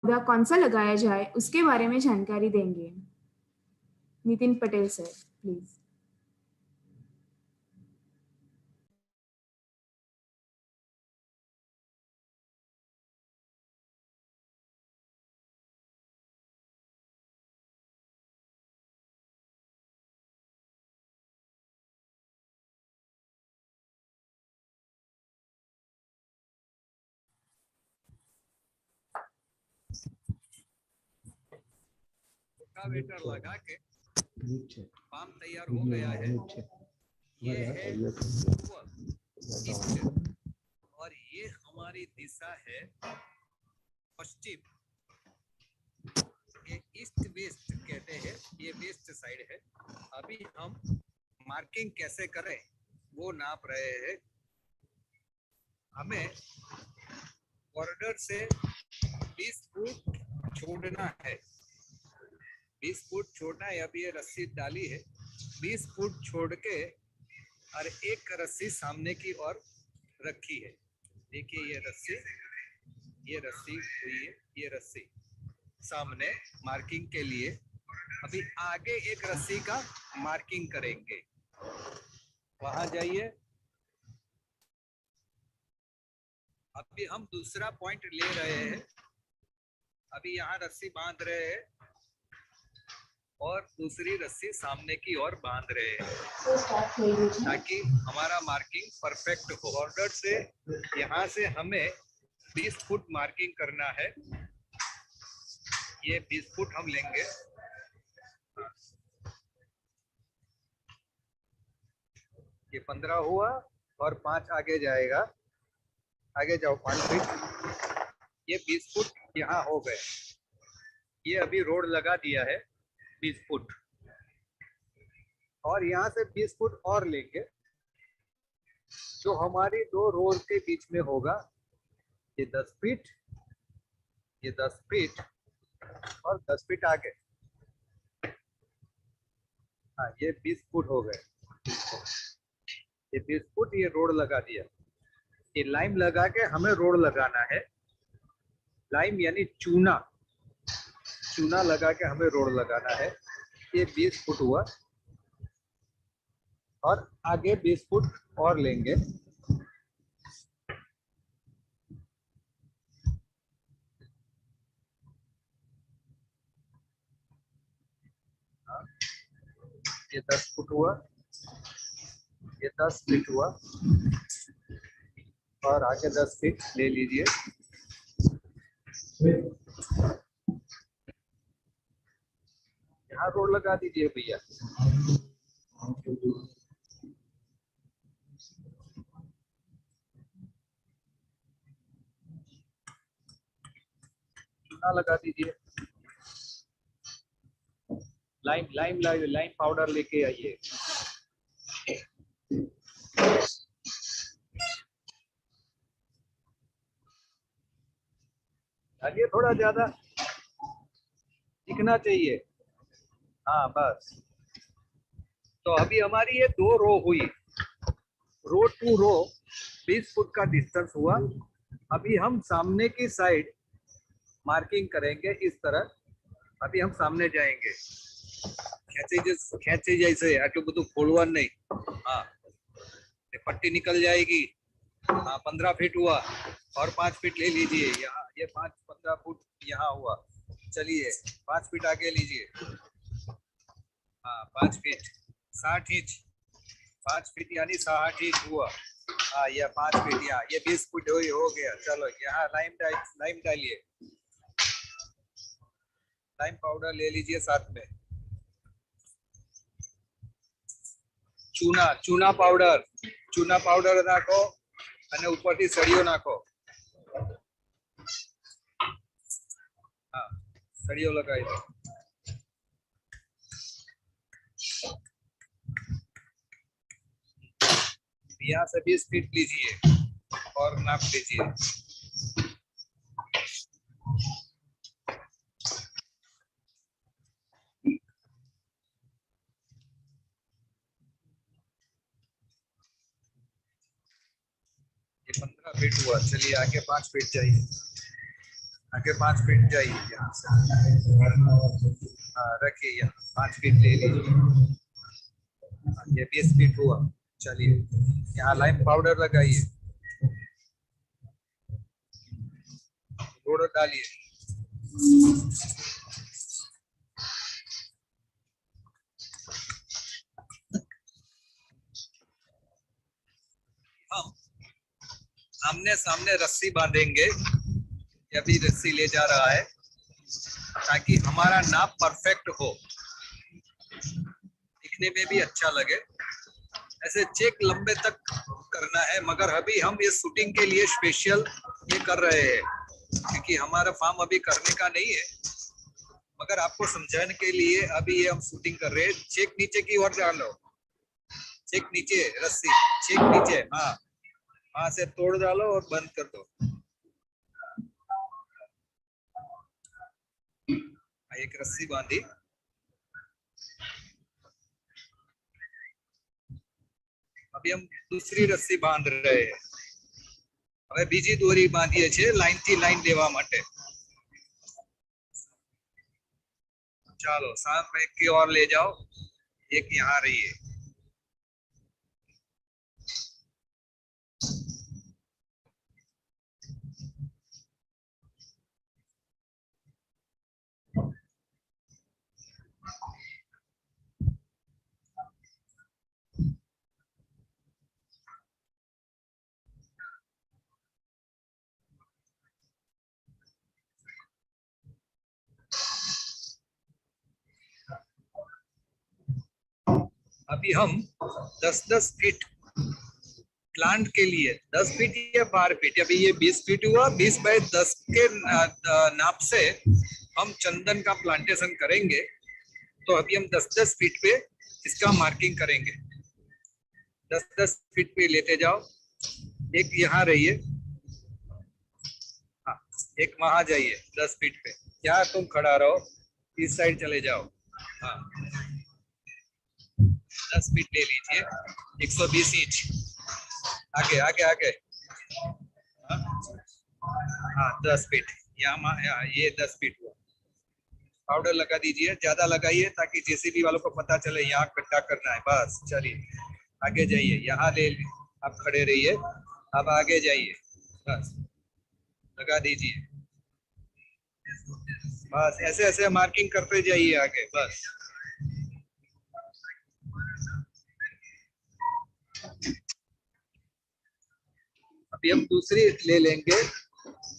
पौधा कौन सा लगाया जाए उसके बारे में जानकारी देंगे। Nitin Patel sir, please. Rotavator लगा के फार्म तैयार हो गया है। ये है ईस्ट और ये हमारी दिशा है पश्चिम। ये ईस्ट वेस्ट कहते हैं, ये वेस्ट साइड है। अभी हम मार्किंग कैसे करें वो नाप रहे हैं। हमें बॉर्डर से 20 फुट छोड़ना है। 20 फुट छोड़ना है। अब ये रस्सी डाली है, 20 फुट छोड़ के और एक रस्सी सामने की ओर रखी है। देखिए ये रस्सी हुई है, ये रस्सी सामने मार्किंग के लिए। अभी आगे एक रस्सी का मार्किंग करेंगे। वहां जाइए। अभी हम दूसरा पॉइंट ले रहे हैं। अभी यहाँ रस्सी बांध रहे हैं और दूसरी रस्सी सामने की ओर बांध रहे हैं ताकि हमारा मार्किंग परफेक्ट हो। बॉर्डर से यहाँ से हमें 20 फुट मार्किंग करना है। ये 20 फुट हम लेंगे। ये 15 हुआ और 5 आगे जाएगा। आगे जाओ 5 फीट। ये 20 फुट यहाँ हो गए। ये अभी रोड लगा दिया है 20 फुट और यहाँ से 20 फुट और लेंगे जो हमारी दो रोड के बीच में होगा। ये 10 फीट, ये 10 फीट और 10 फीट आगे। हाँ, ये 20 फुट हो गए। ये 20 फुट ये रोड लगा दिया। ये लाइम लगा के हमें रोड लगाना है। लाइम यानी चूना लगा के हमें रोड लगाना है। ये 20 फुट हुआ और आगे 20 फुट और लेंगे। ये 10 फुट हुआ, ये 10 फीट हुआ और आगे 10 फीट ले लीजिए। यहाँ रोड लगा दीजिए भैया। चूना लगा दीजिए। लाइम पाउडर लेके आइए। डालिए, थोड़ा ज्यादा दिखना चाहिए। हाँ बस। तो अभी हमारी ये 2 रो हुई। रो टू रो 20 फुट का डिस्टेंस हुआ। अभी हम सामने की साइड मार्किंग करेंगे इस तरह। अभी हम सामने जाएंगे। खेचे जैसे आटलू બધું खोलवान नहीं। हाँ, पट्टी निकल जाएगी। हाँ, 15 फीट हुआ और 5 फीट ले लीजिए। यहाँ ये 15 फुट यहाँ हुआ। चलिए 5 फीट आगे लीजिए। हाँ 5 फीट 60 इंच। 5 फीट यानी 60 इंच हुआ। हाँ ये 5 फीट यहाँ। ये 20 फुट हो गया। चलो यहाँ लाइम डालिए। लाइम पाउडर ले लीजिए साथ में। चूना पाउडर नाखो અને ઉપરથી સળિયો નાખો। हाँ सड़ियों लगाई दो। यहाँ से 20 फीट लीजिए और नाप लीजिए। ये 15 फीट हुआ। चलिए आगे 5 फीट जाइए। आगे 5 फीट जाइए यहाँ से। हाँ रखिए, यहाँ 5 फीट ले लीजिए। ये 20 फीट हुआ। चलिए यहाँ लाइम पाउडर लगाइए, रोड डालिए। हम आमने सामने रस्सी बांधेंगे। ये अभी रस्सी ले जा रहा है ताकि हमारा नाप परफेक्ट हो, दिखने में भी अच्छा लगे। ऐसे चेक लंबे तक करना है, मगर अभी हम ये शूटिंग के लिए स्पेशल ये कर रहे हैं क्योंकि हमारा फार्म अभी करने का नहीं है, मगर आपको समझाने के लिए अभी ये हम शूटिंग कर रहे हैं। चेक नीचे की ओर डालो, चेक नीचे, रस्सी चेक नीचे, हाँ वहां से तोड़ डालो और बंद कर दो। एक रस्सी बांधी, अभी हम दूसरी रस्सी बांध रहे हैं। હવે બીજી દોરી બાંધીએ છીએ લાઈન થી લાઈન લેવા માટે। ચાલો सामने की ओर ले जाओ, एक यहाँ रही है। अभी हम 10-10 फीट प्लांट के लिए 10 फीट या 12 फीट, अभी ये 20 फीट हुआ, 20 बाय 10 के नाप से हम चंदन का प्लांटेशन करेंगे। तो अभी हम 10-10 फीट पे इसका मार्किंग करेंगे। 10-10 फीट पे लेते जाओ, एक यहाँ रहिए, हाँ एक वहां जाइए 10 फीट पे, यहाँ तुम खड़ा रहो, इस साइड चले जाओ। हाँ 10 फीट ले लीजिए, 120 इंच आगे आगे आगे। हाँ 10 फीट यहाँ, ये 10 फीट हुआ। पाउडर लगा दीजिए, ज्यादा लगाइए ताकि जेसीबी वालों को पता चले यहाँ गड्ढा करना है। बस चलिए आगे जाइए, यहाँ ले आप खड़े रहिए, अब आगे जाइए, बस लगा दीजिए। बस ऐसे ऐसे मार्किंग करते जाइए आगे, बस। अभी हम दूसरी ले लेंगे,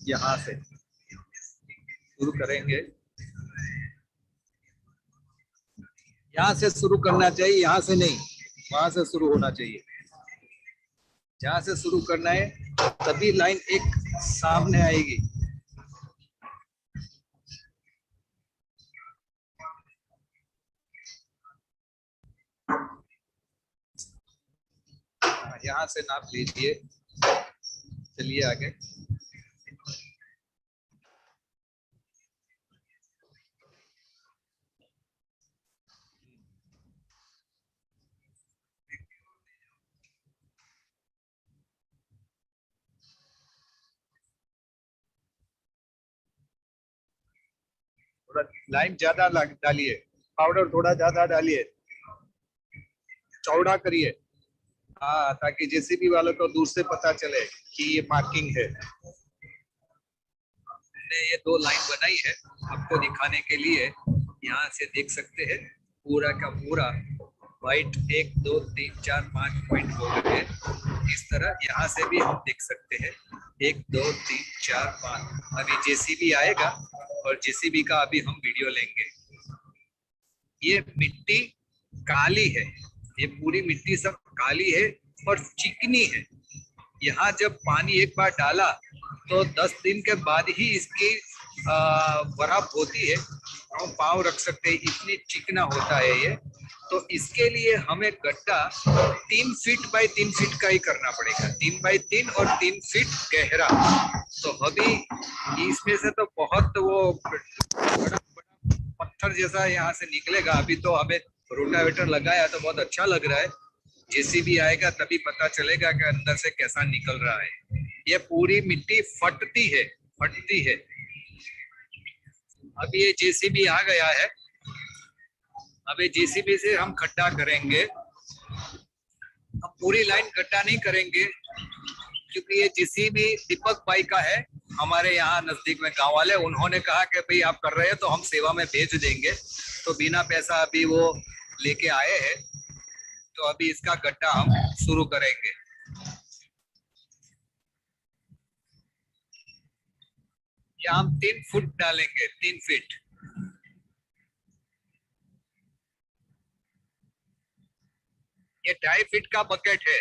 यहाँ से शुरू करेंगे। यहाँ से शुरू करना चाहिए, यहाँ से नहीं, वहां से शुरू होना चाहिए। जहाँ से शुरू करना है तभी लाइन एक सामने आएगी। यहाँ से नाप लीजिए, चलिए आगे। थोड़ा लाइन ज्यादा डालिए, पाउडर थोड़ा ज्यादा डालिए, चौड़ा करिए, हाँ ताकि जेसीबी वालों को दूर से पता चले कि ये मार्किंग है। हमने ये 2 लाइन बनाई है आपको दिखाने के लिए। यहाँ से देख सकते हैं पूरा का पूरा वाइट 1 2 3 4 5 पॉइंट हो गए। इस तरह यहाँ से भी हम देख सकते हैं 1 2 3 4 5। अभी जेसीबी आएगा और जेसीबी का अभी हम वीडियो लेंगे। ये मिट्टी काली है, ये पूरी मिट्टी सब काली है और चिकनी है। यहाँ जब पानी एक बार डाला तो 10 दिन के बाद ही इसकी बर्फ होती है, हम पाँव रख सकते हैं, इतनी चिकना होता है ये। तो इसके लिए हमें गड्ढा 3 फीट बाय 3 फीट का ही करना पड़ेगा, 3 बाय 3 और 3 फीट गहरा। तो अभी इसमें से तो बहुत वो बड़ा पत्थर जैसा यहाँ से निकलेगा। अभी तो हमें रोटावेटर लगाया तो बहुत अच्छा लग रहा है, जेसीबी आएगा तभी पता चलेगा कि अंदर से कैसा निकल रहा है। ये पूरी मिट्टी फटती है, फटती है। अभी ये जेसीबी आ गया है, अभी जेसीबी से हम खड्डा करेंगे। अब पूरी लाइन गड्ढा नहीं करेंगे क्योंकि ये जेसीबी दीपक भाई का है, हमारे यहाँ नजदीक में गांव वाले, उन्होंने कहा कि भाई आप कर रहे हैं तो हम सेवा में भेज देंगे, तो बिना पैसा अभी वो लेके आए हैं, तो अभी इसका गड्ढा हम शुरू करेंगे। यहाँ हम 3 फुट डालेंगे, 3 फीट। ये 2.5 फीट का बकेट है।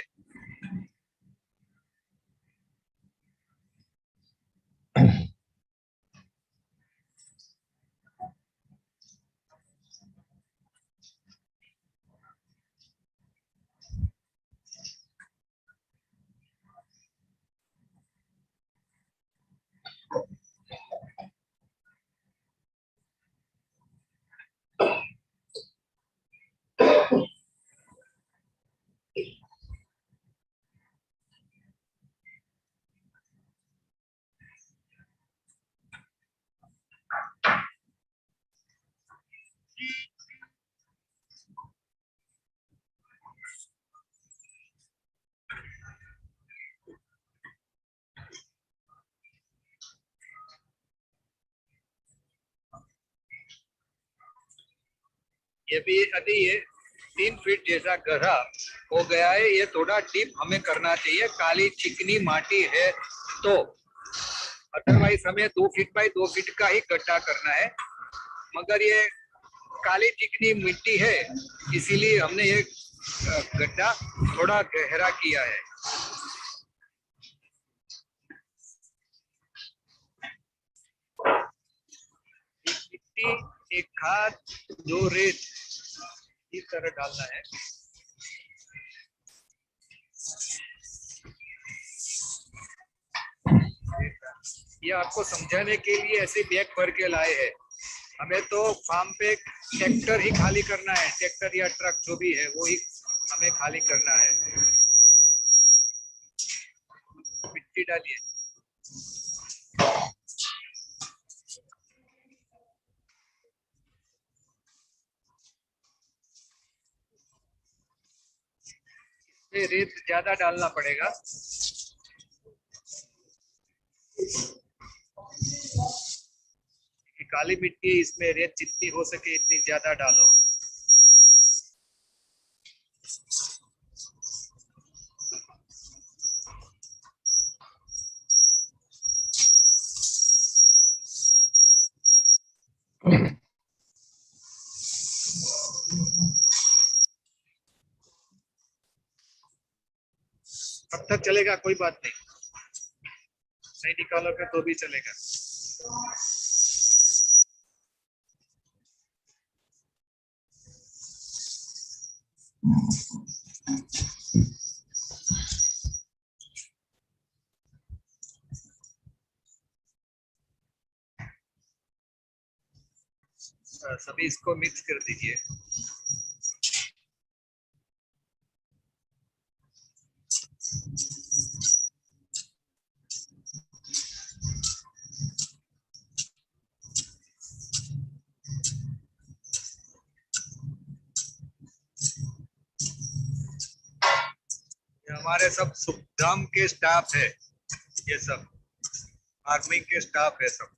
ये भी अभी ये 3 फीट जैसा गहरा हो गया है, ये थोड़ा डीप हमें करना चाहिए, काली चिकनी माटी है तो, अदरवाइज हमें 2 फीट बाई 2 फीट का ही गड्ढा करना है, मगर ये काली चिकनी मिट्टी है इसीलिए हमने ये गड्ढा थोड़ा गहरा किया है। मिट्टी, एक खाद, 2 रेत इस तरह डालना है। ये आपको समझाने के लिए ऐसे बैग भर के लाए हैं, हमें तो फार्म पे ट्रैक्टर ही खाली करना है, ट्रैक्टर या ट्रक जो भी है वो ही हमें खाली करना है। मिट्टी डालिए। रेत ज्यादा डालना पड़ेगा, काली मिट्टी है, इसमें रेत जितनी हो सके इतनी ज्यादा डालो। अब तक चलेगा, कोई बात नहीं, नहीं निकालोगे तो भी चलेगा। सभी इसको मिक्स कर दीजिए। हमारे सब सुखधाम के स्टाफ है, ये सब फार्मिंग के स्टाफ है सब।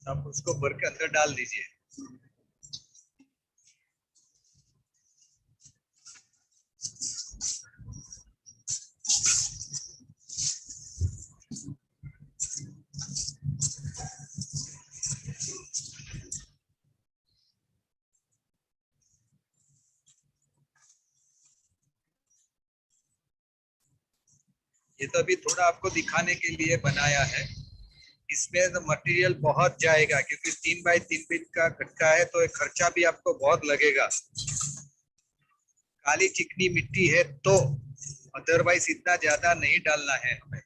आप उसको भर के अंदर डाल दीजिए। ये तो अभी थोड़ा आपको दिखाने के लिए बनाया है, इसमें तो मटेरियल बहुत जाएगा क्योंकि 3 बाई 3 फीट का गड्ढा है, तो खर्चा भी आपको बहुत लगेगा। काली चिकनी मिट्टी है तो, अदरवाइज इतना ज्यादा नहीं डालना है हमें।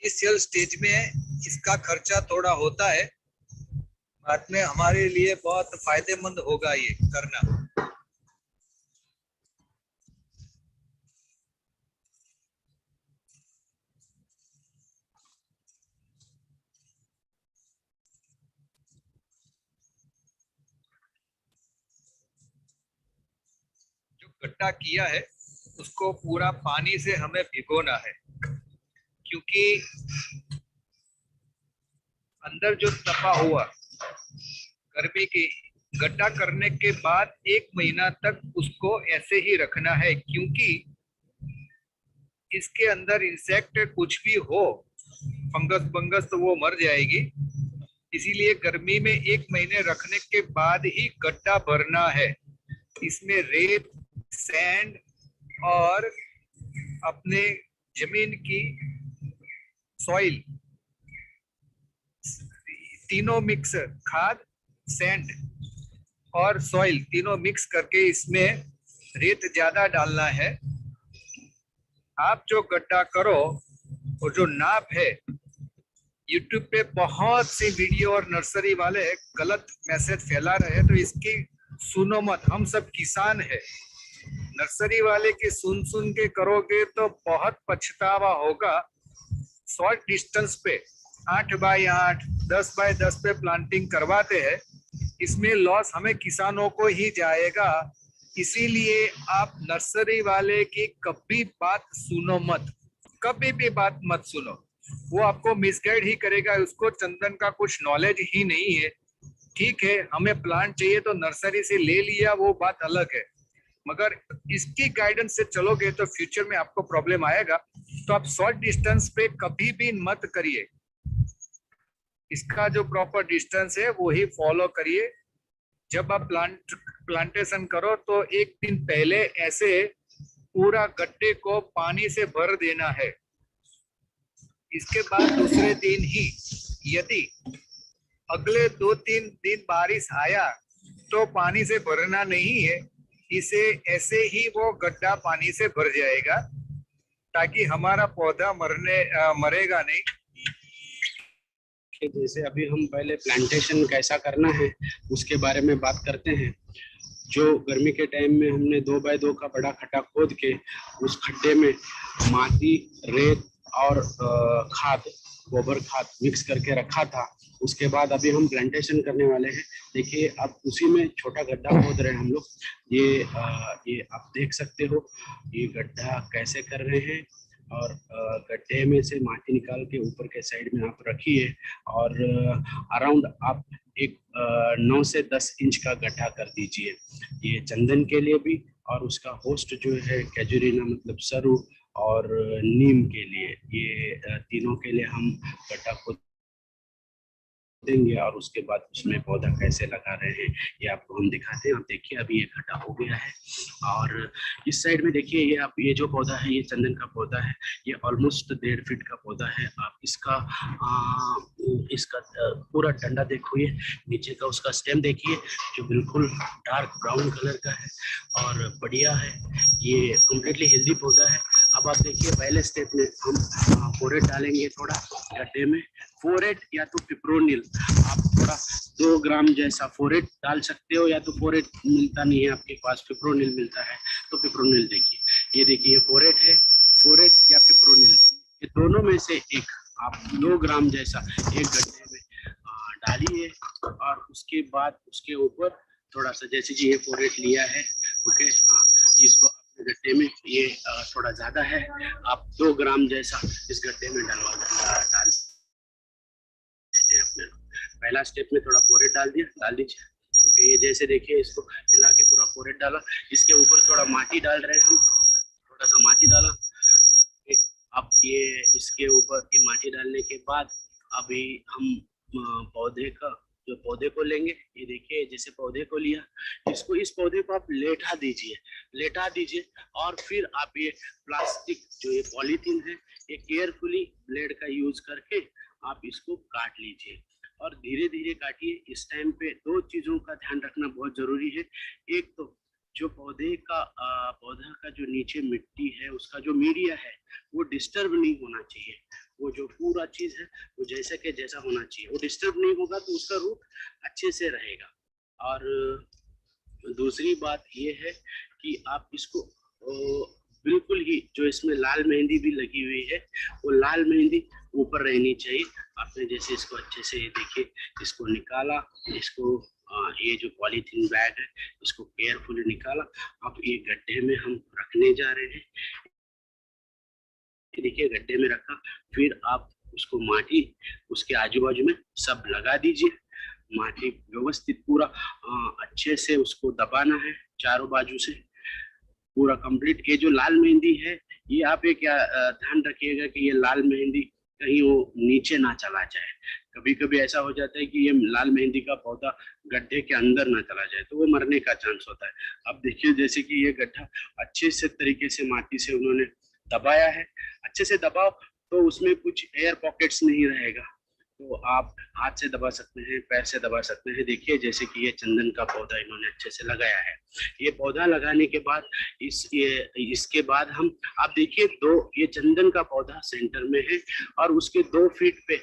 इनिशियल स्टेज में इसका खर्चा थोड़ा होता है, बाद में हमारे लिए बहुत फायदेमंद होगा ये करना। जो गड्ढा किया है उसको पूरा पानी से हमें भिगोना है, क्योंकि अंदर जो तपा हुआ गर्मी की, गड्ढा करने के बाद 1 महीना तक उसको ऐसे ही रखना है, क्योंकि इसके अंदर इंसेक्ट कुछ भी हो, फंगस बंगस, तो वो मर जाएगी। इसीलिए गर्मी में 1 महीने रखने के बाद ही गड्ढा भरना है। इसमें रेत, सैंड और अपने जमीन की सॉइल, तीनों मिक्स, खाद, सैंड और सॉइल तीनों मिक्स करके इसमें रेत ज्यादा डालना है। आप जो गड्ढा करो और जो नाप है, यूट्यूब पे बहुत सी वीडियो और नर्सरी वाले गलत मैसेज फैला रहे हैं, तो इसकी सुनो मत। हम सब किसान है, नर्सरी वाले की सुन के करोगे तो बहुत पछतावा होगा। शॉर्ट डिस्टेंस पे 8 बाय 8, 10 बाय 10 पे प्लांटिंग करवाते हैं, इसमें लॉस हमें किसानों को ही जाएगा। इसीलिए आप नर्सरी वाले की कभी बात सुनो मत, कभी भी बात मत सुनो, वो आपको मिसगाइड ही करेगा। उसको चंदन का कुछ नॉलेज ही नहीं है। ठीक है, हमें प्लांट चाहिए तो नर्सरी से ले लिया, वो बात अलग है, मगर इसकी गाइडेंस से चलोगे तो फ्यूचर में आपको प्रॉब्लम आएगा। तो आप शॉर्ट डिस्टेंस पे कभी भी मत करिए, इसका जो प्रॉपर डिस्टेंस है वो ही फॉलो करिए। जब आप प्लांटेशन करो तो 1 दिन पहले ऐसे पूरा गड्ढे को पानी से भर देना है। इसके बाद दूसरे दिन ही यदि अगले 2-3 दिन बारिश आया तो पानी से भरना नहीं है, इसे ऐसे ही वो गड्ढा पानी से भर जाएगा, ताकि हमारा पौधा मरेगा नहीं। जैसे अभी हम पहले प्लांटेशन कैसा करना है उसके बारे में बात करते हैं। जो गर्मी के टाइम में हमने 2 बाय 2 का बड़ा खड्डा खोद के उस खड्डे में माटी, रेत और खाद, गोबर खाद मिक्स करके रखा था। उसके बाद अभी हम प्लांटेशन करने वाले हैं। देखिए, अब उसी में छोटा गड्ढा खोद रहे हैं हम लोग। ये आप देख सकते हो, ये गड्ढा कैसे कर रहे हैं। और गड्ढे में से माटी निकाल के ऊपर के साइड में आप रखिए और अराउंड आप एक 9 से 10 इंच का गड्ढा कर दीजिए। ये चंदन के लिए भी और उसका होस्ट जो है कैजुरीना मतलब सरू और नीम के लिए, ये तीनों के लिए हम गड्ढा खोद देंगे। और उसके बाद उसमें पौधा कैसे लगा रहे हैं ये आपको हम दिखाते हैं। आप देखिए, अभी ये गड्ढा हो गया है और इस साइड में देखिए, ये जो पौधा है ये चंदन का पौधा है। ये ऑलमोस्ट 1.5 फीट का पौधा है। आप इसका पूरा डंडा देखिए, नीचे का उसका स्टेम देखिए जो बिल्कुल डार्क ब्राउन कलर का है और बढ़िया है। ये कम्प्लीटली हेल्दी पौधा है। अब आप देखिए, पहले स्टेप में हम फोरेट डालेंगे थोड़ा गड्ढे में। फोरेट या तो पिप्रोनिल, आप थोड़ा 2 ग्राम जैसा फोरेट डाल सकते हो, या तो फोरेट मिलता नहीं है आपके पास, पिप्रोनिल मिलता है तो पिप्रोनिल देखिए। ये देखिए, फोरेट है, फोरेट या पिप्रोनिल, ये दोनों में से एक आप 2 ग्राम जैसा एक गड्ढे में डालिए। और उसके बाद उसके ऊपर थोड़ा सा, जैसे जी ये फोरेट लिया है, ओके, हाँ, इसको गड्ढे में ये थोड़ा ज्यादा है, आप 2 ग्राम जैसा इस गड्ढे में डाल देते हैं अपने। पहला स्टेप में थोड़ा फोरेट डाल दीजिए। ओके, ये जैसे देखिए, इसको हिला के पूरा फोरेट डाला। इसके ऊपर थोड़ा माटी डाल रहे हैं हम, थोड़ा सा माटी डाला। अब ये इसके ऊपर ये माटी डालने के बाद अभी हम पौधे को लेंगे। ये देखिए, जैसे पौधे को लिया, इस पौधे को आप लेटा दीजिए और फिर आप ये प्लास्टिक जो ये पॉलीथीन है, ये केयरफुली ब्लेड का यूज करके आप इसको काट लीजिए और धीरे धीरे काटिए। इस टाइम पे 2 चीजों का ध्यान रखना बहुत जरूरी है। एक तो जो पौधा का जो नीचे मिट्टी है, उसका जो मीडिया है वो डिस्टर्ब नहीं होना चाहिए। वो जो पूरा चीज है वो जैसा के जैसा होना चाहिए, वो डिस्टर्ब नहीं होगा तो उसका रूट अच्छे से रहेगा। और दूसरी बात ये है कि आप इसको बिल्कुल ही, जो इसमें लाल मेहंदी भी लगी हुई है वो लाल मेहंदी ऊपर रहनी चाहिए। आपने जैसे इसको अच्छे से देखिए, इसको निकाला, इसको ये जो पॉलीथीन बैग है इसको केयरफुली निकाला। अब ये गड्ढे में हम रखने जा रहे हैं। देखिए गड्ढे में रखा, फिर आप उसको माटी उसके आजू बाजू में सब लगा दीजिए। माटी व्यवस्थित पूरा अच्छे से उसको दबाना है चारों बाजू से पूरा कंप्लीट। ये जो लाल मेहंदी है ये आप एक ध्यान रखिएगा कि ये लाल मेहंदी कहीं वो नीचे ना चला जाए। कभी कभी ऐसा हो जाता है कि ये लाल मेहंदी का पौधा गड्ढे के अंदर ना चला जाए तो वो मरने का चांस होता है। अब देखिए जैसे कि ये गड्ढा अच्छे से तरीके से माटी से उन्होंने दबाया है, अच्छे से दबाओ तो उसमें कुछ एयर पॉकेट्स नहीं रहेगा। तो आप हाथ से दबा सकते हैं, पैर से दबा सकते हैं। देखिए जैसे कि ये चंदन का पौधा इन्होंने अच्छे से लगाया है। ये पौधा लगाने के बाद इसके बाद हम, आप देखिए ये चंदन का पौधा सेंटर में है और उसके 2 फीट पे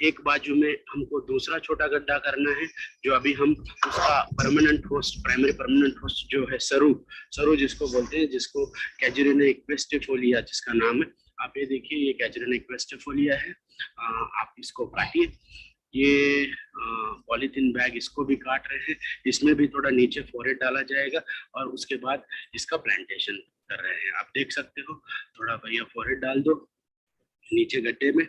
एक बाजू में हमको दूसरा छोटा गड्ढा करना है, जो अभी हम उसका permanent host, primary permanent host जो है सरू जिसको बोलते हैं, जिसको कैजुरिना इक्वेस्टिफोलिया जिसका नाम है। आप ये देखिए ये कैजुरिना इक्वेस्टिफोलिया है। आप इसको काटिए। ये पॉलीथीन बैग इसको भी काट रहे हैं, इसमें भी थोड़ा नीचे फोरेट डाला जाएगा और उसके बाद इसका प्लांटेशन कर रहे हैं। आप देख सकते हो, थोड़ा भैया फोरेट डाल दो नीचे गड्ढे में,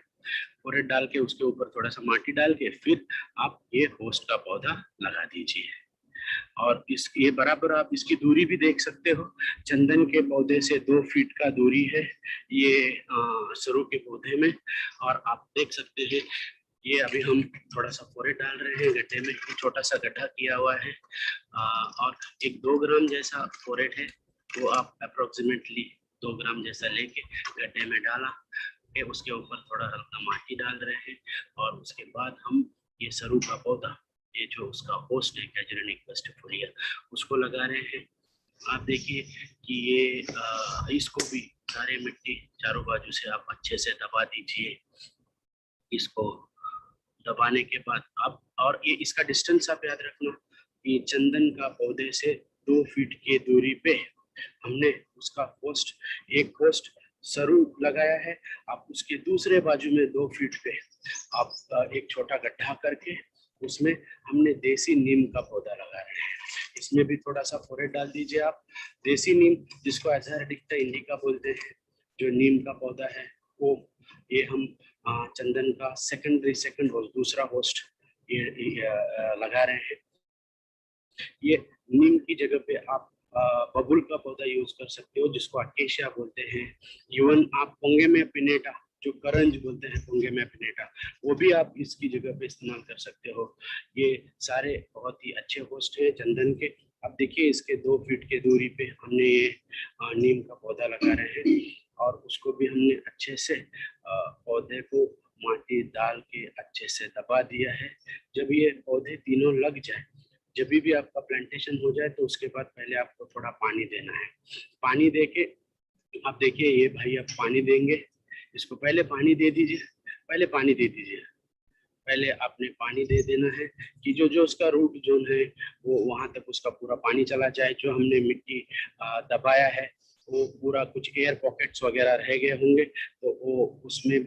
फोरेट डाल के उसके ऊपर थोड़ा सा माटी डाल के फिर आप ये होस्ट का पौधा लगा दीजिए। और ये बराबर आप इसकी दूरी भी देख सकते हो, चंदन के पौधे से 2 फीट का दूरी है ये सरू के पौधे में। और आप देख सकते हैं ये अभी हम थोड़ा सा फोरेट डाल रहे हैं गड्ढे में, छोटा सा गड्ढा किया हुआ है और एक 2 ग्राम जैसा फोरेट है, वो आप अप्रोक्सीमेटली 2 ग्राम जैसा लेके गड्ढे में डाला, उसके ऊपर थोड़ा हल्का माटी डाल रहे हैं और उसके बाद हम ये सरू का पौधा, ये जो उसका होस्ट है कैजुरिना इक्वेस्टिफोलिया, उसको लगा रहे हैं। आप देखिए कि ये इसको भी सारे मिट्टी चारों बाजू से आप अच्छे से दबा दीजिए। इसको दबाने के बाद आप, और ये इसका डिस्टेंस आप याद रखना कि चंदन का पौधे से 2 फीट की दूरी पे हमने उसका होस्ट, एक होस्ट सरू लगाया है। आप उसके दूसरे बाजू में 2 फीट पे आप एक छोटा गड्ढा करके उसमें हमने देसी नीम का पौधा लगा रहे हैं। इसमें भी थोड़ा सा फोरेट डाल दीजिए आप। देसी नीम जिसको एजारडिक्टा इंडिका बोलते हैं, जो नीम का पौधा है वो, ये हम चंदन का सेकंड होस्ट, दूसरा होस्ट ये लगा रहे हैं। ये नीम की जगह पे आप बबुल का पौधा यूज कर सकते हो जिसको अकेशिया बोलते हैं। इवन आप पोंगे में पिनेटा, जो करंज बोलते हैं पोंगे में पिनेटा, वो भी आप इसकी जगह पे इस्तेमाल कर सकते हो। ये सारे बहुत ही अच्छे होस्ट हैं चंदन के। अब देखिए इसके 2 फीट के दूरी पे हमने ये नीम का पौधा लगा रहे हैं और उसको भी हमने अच्छे से पौधे को माटी डाल के अच्छे से दबा दिया है। जब ये पौधे तीनों लग जाए, जब भी आपका प्लांटेशन हो जाए, तो उसके बाद पहले आपको थोड़ा पानी देना है। पानी देके आप देखिए ये भाई आप पानी देंगे, इसको पहले पानी दे दीजिए, पहले आपने पानी दे देना है कि जो उसका रूट जोन है वो वहां तक उसका पूरा पानी चला जाए। जो हमने मिट्टी दबाया है वो पूरा, कुछ एयर पॉकेट्स वगैरह रह गए होंगे तो वो उसमें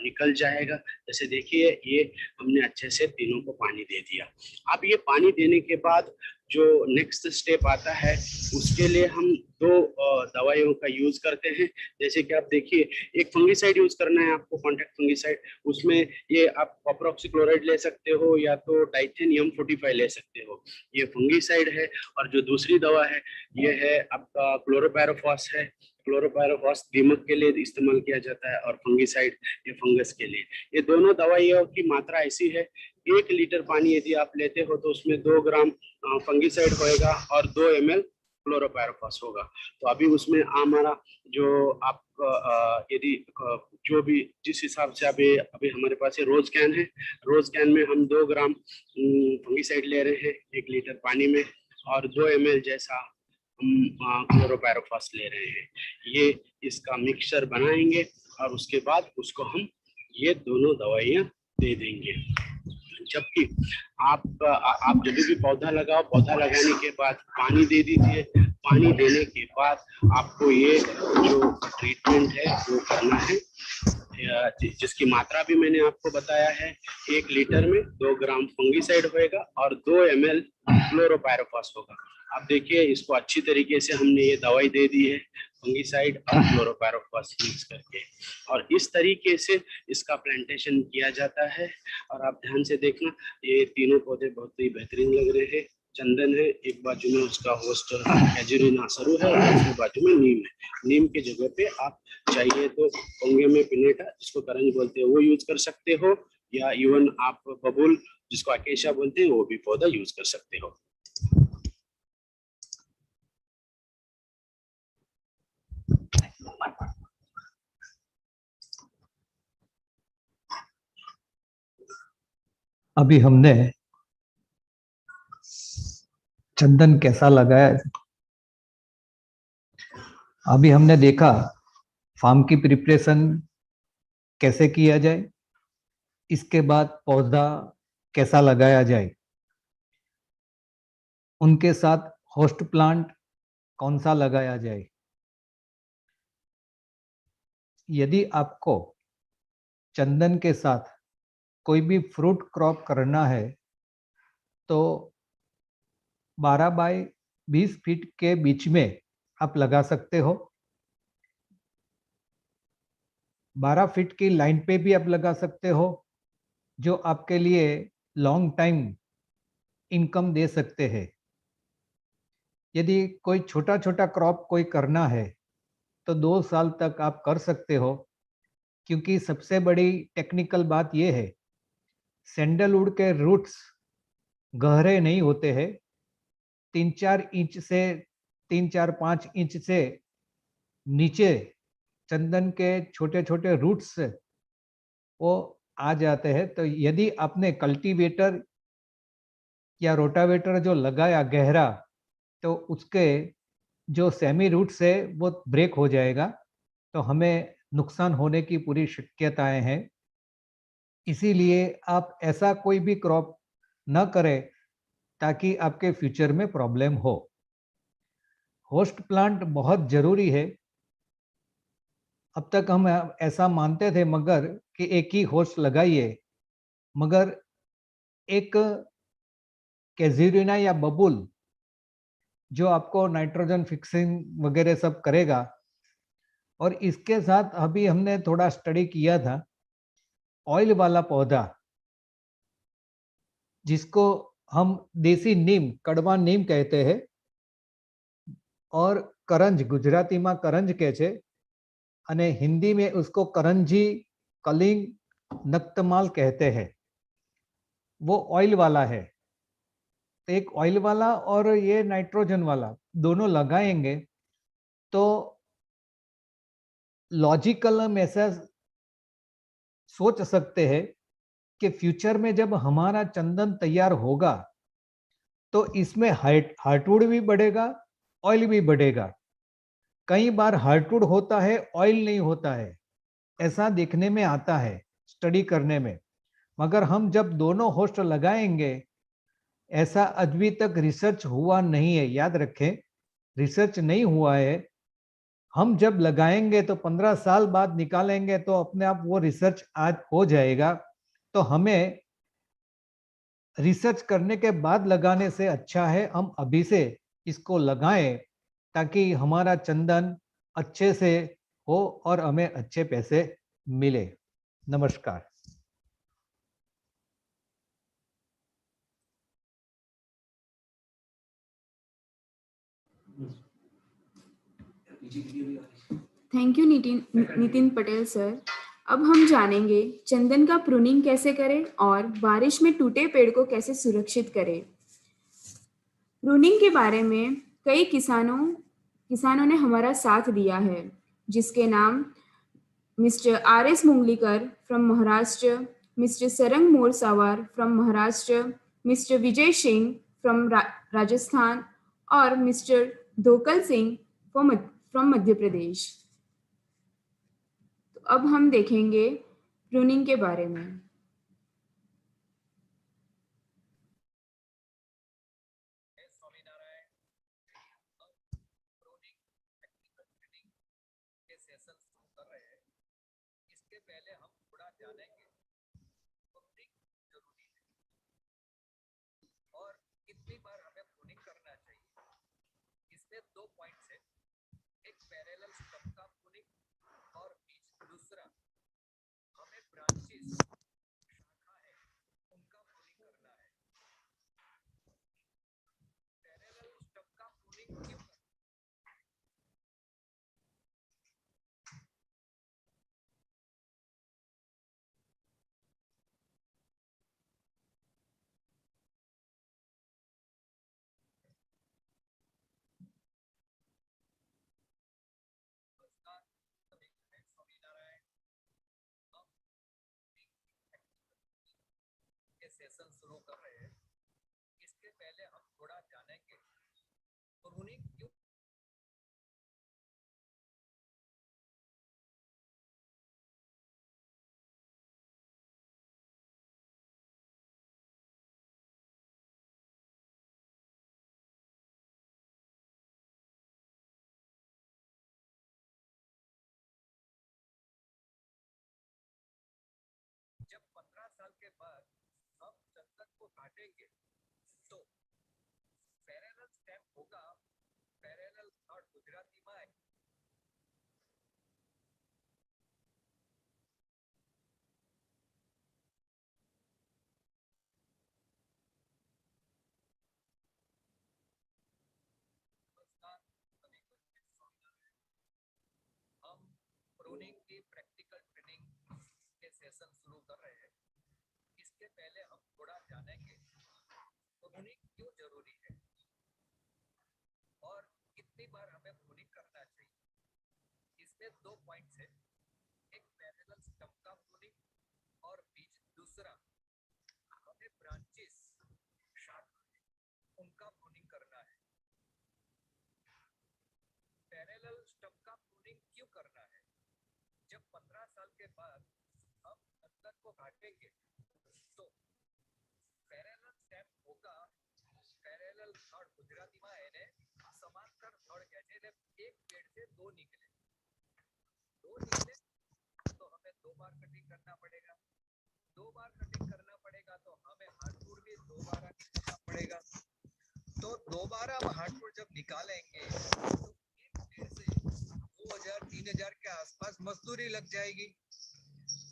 निकल जाएगा। जैसे देखिए ये हमने अच्छे से तीनों को पानी दे दिया। अब ये पानी देने के बाद जो नेक्स्ट स्टेप आता है उसके लिए हम 2 दवाइयों का यूज करते हैं। जैसे कि आप देखिए, एक फंगीसाइड यूज करना है आपको, कॉन्टैक्ट फंगीसाइड। उसमें ये आप कॉपरऑक्सीक्लोराइड ले सकते हो या तो डाइथेनियम 45 ले सकते हो, ये फंगीसाइड है। और जो दूसरी दवा है ये है आपका क्लोरोपायरोफॉस है। क्लोरोपायरोफॉस दीमक के लिए इस्तेमाल किया जाता है और फंगीसाइड ये फंगस के लिए। ये दोनों दवाइयों की मात्रा ऐसी है, 1 लीटर पानी यदि आप लेते हो तो उसमें 2 ग्राम फंगीसाइड होएगा और 2 ml क्लोरोपायरोफॉस होगा। तो अभी उसमें हमारा जो आप यदि जो भी जिस हिसाब से अभी हमारे पास ये रोज कैन है, रोज कैन में हम 2 ग्राम फंगीसाइड ले रहे हैं 1 लीटर पानी में और 2 ml जैसा हम क्लोरोपायरोफॉस ले रहे हैं। ये इसका मिक्सचर बनाएंगे और उसके बाद उसको हम ये दोनों दवाइयाँ दे देंगे। जबकि आप जब भी पौधा लगाओ, पौधा लगाने के बाद पानी दे दीजिए। पानी देने के बाद आपको ये जो ट्रीटमेंट है वो करना है, जिसकी मात्रा भी मैंने आपको बताया है। 1 लीटर में 2 ग्राम फंगीसाइड होएगा और 2 ml क्लोरोपायरोफॉस होगा। आप देखिए इसको अच्छी तरीके से हमने ये दवाई दे दी है, फंगीसाइड और क्लोरोपायरोफॉस मिक्स करके, और इस तरीके से इसका प्लांटेशन किया जाता है। और आप ध्यान से देखना, ये तीनों पौधे बहुत ही बेहतरीन लग रहे हैं। चंदन है, एक बाजू में उसका होस्ट एजुरिना सरू है और दूसरी बाजू में नीम है। नीम के जगह पे आप चाहिए तो पोंगे में पिनेटा, जिसको करंज बोलते हैं, वो यूज कर सकते हो, या इवन आप बबुल, जिसको अकेशा बोलते हैं, वो भी पौधा यूज कर सकते हो। अभी हमने चंदन कैसा लगाया, अभी हमने देखा फार्म की प्रिपरेशन कैसे किया जाए, इसके बाद पौधा कैसा लगाया जाए, उनके साथ होस्ट प्लांट कौन सा लगाया जाए। यदि आपको चंदन के साथ कोई भी फ्रूट क्रॉप करना है तो 12 बाय 20 फीट के बीच में आप लगा सकते हो। 12 फीट की लाइन पे भी आप लगा सकते हो, जो आपके लिए लॉन्ग टाइम इनकम दे सकते हैं। यदि कोई छोटा छोटा क्रॉप कोई करना है तो 2 साल तक आप कर सकते हो, क्योंकि सबसे बड़ी टेक्निकल बात यह है, सैंडलवुड के रूट्स गहरे नहीं होते हैं। 3-4 इंच से 3-4-5 इंच से नीचे चंदन के छोटे छोटे रूट्स वो आ जाते हैं। तो यदि आपने कल्टीवेटर या रोटावेटर जो लगाया गहरा, तो उसके जो सेमी रूट्स है वो ब्रेक हो जाएगा, तो हमें नुकसान होने की पूरी शक्यताएं हैं। इसीलिए आप ऐसा कोई भी क्रॉप न करें ताकि आपके फ्यूचर में प्रॉब्लम हो। होस्ट प्लांट बहुत जरूरी है। अब तक हम ऐसा मानते थे मगर कि एक ही होस्ट लगाइए, मगर एक कैजुरिना या बबुल जो आपको नाइट्रोजन फिक्सिंग वगैरह सब करेगा। और इसके साथ अभी हमने थोड़ा स्टडी किया था, ऑयल वाला पौधा जिसको हम देसी नीम, कड़वा नीम कहते हैं, और करंज, गुजराती में करंज कहे छे अने हिंदी में उसको करंजी, कलिंग, नक्तमाल कहते हैं। वो ऑयल वाला है। तो एक ऑयल वाला और ये नाइट्रोजन वाला दोनों लगाएंगे तो लॉजिकल हम ऐसा सोच सकते हैं कि फ्यूचर में जब हमारा चंदन तैयार होगा तो इसमें हार्टवुड भी बढ़ेगा, ऑयल भी बढ़ेगा। कई बार हार्टवुड होता है, ऑयल नहीं होता है, ऐसा देखने में आता है स्टडी करने में। मगर हम जब दोनों होस्ट लगाएंगे, ऐसा अभी तक रिसर्च हुआ नहीं है, याद रखें, रिसर्च नहीं हुआ है। हम जब लगाएंगे तो 15 साल बाद निकालेंगे तो अपने आप वो रिसर्च आज हो जाएगा। तो हमें रिसर्च करने के बाद लगाने से अच्छा है हम अभी से इसको लगाएं, ताकि हमारा चंदन अच्छे से हो और हमें अच्छे पैसे मिले। नमस्कार। Thank you Nitin Patel sir. अब हम जानेंगे चंदन का प्रूनिंग कैसे करें और बारिश में टूटे पेड़ को कैसे सुरक्षित करें। प्रूनिंग के बारे में कई किसानों ने हमारा साथ दिया है, जिसके नाम mister R.S. Mungalikar from Maharashtra, mister Sarang Morsawar from Maharashtra, mister Vijay Singh from Rajasthan और मिस्टर धोकल सिंह फ्रॉम मध्य प्रदेश। तो अब हम देखेंगे प्रूनिंग के बारे में। स्वामीनारायण, प्रूनिंग टेक्निकल ट्रेनिंग के सेशन शुरू कर रहे हैं। इसके पहले हम थोड़ा जानेंगे प्रूनिंग जरूरी है और कितनी बार हमें प्रूनिंग करना चाहिए। इसमें 2 पॉइंट्स है, एक पैरेलल स्टब का प्रूनिंग और दूसरा हमें ब्रांचेस शाखा है उनका प्रूनिंग करना है। पैरेलल स्टब का प्रूनिंग क्यों करना है? स्वामीनारायण, हम के सेशन शुरू कर रहे हैं। इसके पहले हम थोड़ा जानेंगे प्रूनिंग क्यों। जब 15 साल के बाद हम चंदन को काटेंगे तो पैरेलल स्टेम होगा, पैरेलल थर्ड गुजराती में हम प्रूनिंग की प्रैक्टिकल ट्रेनिंग के सेशन शुरू कर रहे हैं। इसके पहले हम थोड़ा जानेंगे प्रूनिंग क्यों जरूरी है और कितनी बार हमें प्रूनिंग करना चाहिए। इसमें 2 पॉइंट्स है, एक पैरेलल स्टब का प्रूनिंग और दूसरा हमें ब्रांचेस शाखा उनका प्रूनिंग करना है। पैरेलल स्टब का प्रूनिंग क्यों करना है? जब 15 साल के बाद हम चंदन को काटेंगे तो पैरेलल स्टेम होगा, पैरेलल थर्ड गुजराती में એને समांतर थर्ड कहते हैं। एक पेड़ से 2 निकले तो हमें 2 बार कटिंग करना पड़ेगा। 2 बार कटिंग करना पड़ेगा तो हमें हार्डवुड भी 2 बार निकालना पड़ेगा। तो 2 बार हम हार्डवुड जब निकालेंगे तो एक पेड़ से 2000-3000 के आसपास मजदूरी लग जाएगी।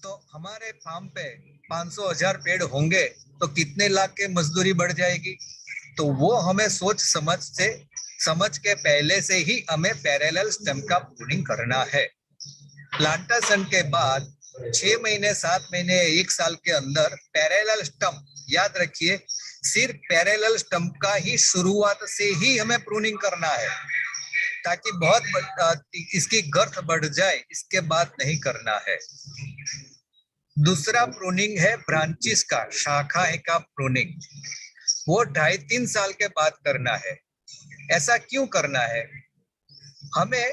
तो हमारे फार्म पे 500,000 पेड़ होंगे तो कितने लाख के मजदूरी बढ़ जाएगी। तो वो हमें सोच समझ के पहले से ही हमें पैरेलल स्टेम का प्रूनिंग करना है। प्लांटेशन के बाद 6 महीने 7 महीने 1 साल के अंदर पैरेलल स्टम्प, याद रखिए सिर्फ पैरेलल स्टम्प का ही शुरुआत से ही हमें प्रूनिंग करना है ताकि बहुत इसकी गर्थ बढ़ जाए, इसके बाद नहीं करना है। दूसरा प्रूनिंग है ब्रांचेस का, शाखा का प्रूनिंग, वो 2.5-3 साल के बाद करना है। ऐसा क्यों करना है? हमें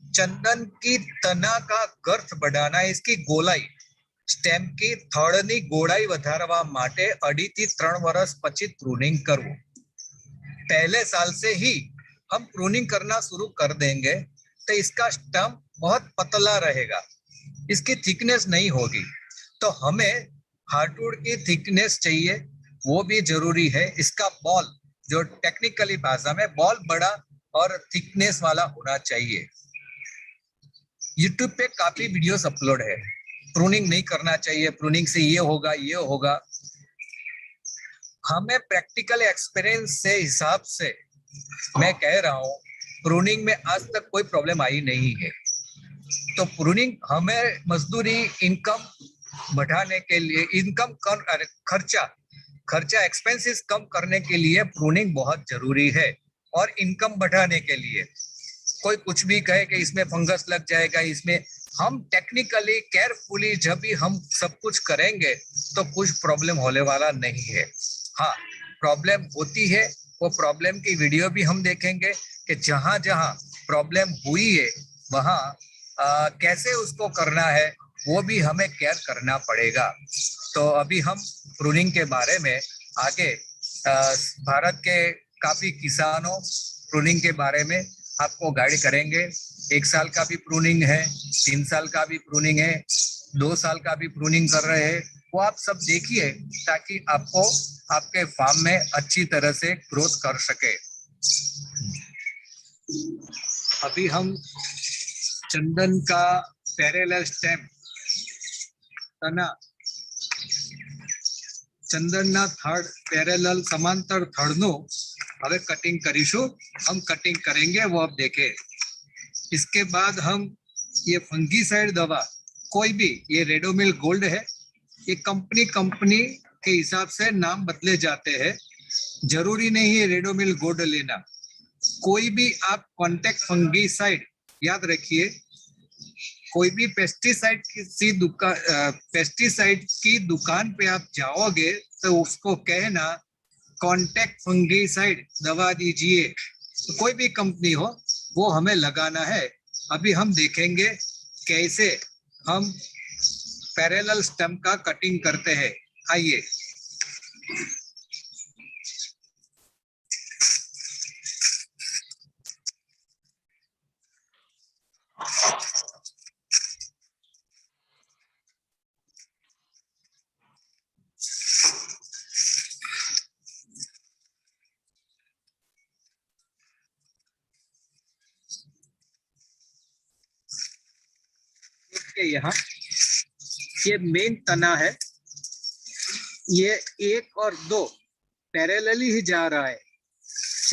चंदन की तना का गर्थ बढ़ाना, इसकी गोलाई, स्टेम की थड़नी गोलाई વધારવા માટે 2.5 થી 3 વર્ષ પછી પ્રૂનિંग કરવું। पहले साल से ही हम प्रूनिंग करना शुरू कर देंगे तो इसका स्टम्प बहुत पतला रहेगा, इसकी थिकनेस नहीं होगी। तो हमें हार्डवुड की थिकनेस चाहिए, वो भी जरूरी है। इसका बॉल, जो टेक्निकली भाषा में बॉल बड़ा और थिकनेस वाला होना चाहिए। यूट्यूब पे काफी वीडियोस अपलोड है, प्रूनिंग नहीं करना चाहिए, प्रूनिंग से ये होगा। हमें प्रैक्टिकल एक्सपीरियंस से हिसाब से मैं कह रहा हूँ, प्रूनिंग में आज तक कोई प्रॉब्लम आई नहीं है। तो प्रूनिंग हमें मजदूरी, इनकम बढ़ाने के लिए, इनकम खर्चा एक्सपेंसेस कम करने के लिए प्रूनिंग बहुत जरूरी है। और इनकम बढ़ाने के लिए कोई कुछ भी कहे कि इसमें फंगस लग जाएगा, इसमें हम टेक्निकली केयरफुली जब भी हम सब कुछ करेंगे तो कुछ प्रॉब्लम होने वाला नहीं है। हाँ, प्रॉब्लम होती है, वो प्रॉब्लम की वीडियो भी हम देखेंगे कि जहां जहां प्रॉब्लम हुई है वहां कैसे उसको करना है, वो भी हमें केयर करना पड़ेगा। तो अभी हम प्रूनिंग के बारे में आगे भारत के काफी किसानों प्रूनिंग के बारे में आपको गाइड करेंगे। 1 साल का भी प्रूनिंग है, 3 साल का भी प्रूनिंग है, 2 साल का भी प्रूनिंग कर रहे हैं। वो आप सब देखिए ताकि आपको आपके फार्म में अच्छी तरह से ग्रोथ कर सके। अभी हम चंदन का पैरेलल स्टेम तना ચંદનના થડ પેરેલલ સમાંતર થડનો હવે कटिंग करीशु। हम कटिंग करेंगे वो आप देखें। इसके बाद हम ये फंगीसाइड दवा कोई भी, ये रेडोमिल गोल्ड है, ये कंपनी के हिसाब से नाम बदले जाते हैं। जरूरी नहीं है रेडोमिल गोल्ड लेना। कोई भी आप कॉन्टेक्ट फंगीसाइड याद रखिए, कोई भी पेस्टिसाइड की दुकान पे आप जाओगे तो उसको कहना कॉन्टेक्ट फंगीसाइड दवा दीजिए। तो कोई भी कंपनी हो वो हमें लगाना है। अभी हम देखेंगे कैसे हम पैरेलल स्टेम का कटिंग करते हैं। आइए। यहाँ ये मेन तना है, ये 1 और 2 पैरेलली ही जा रहा है।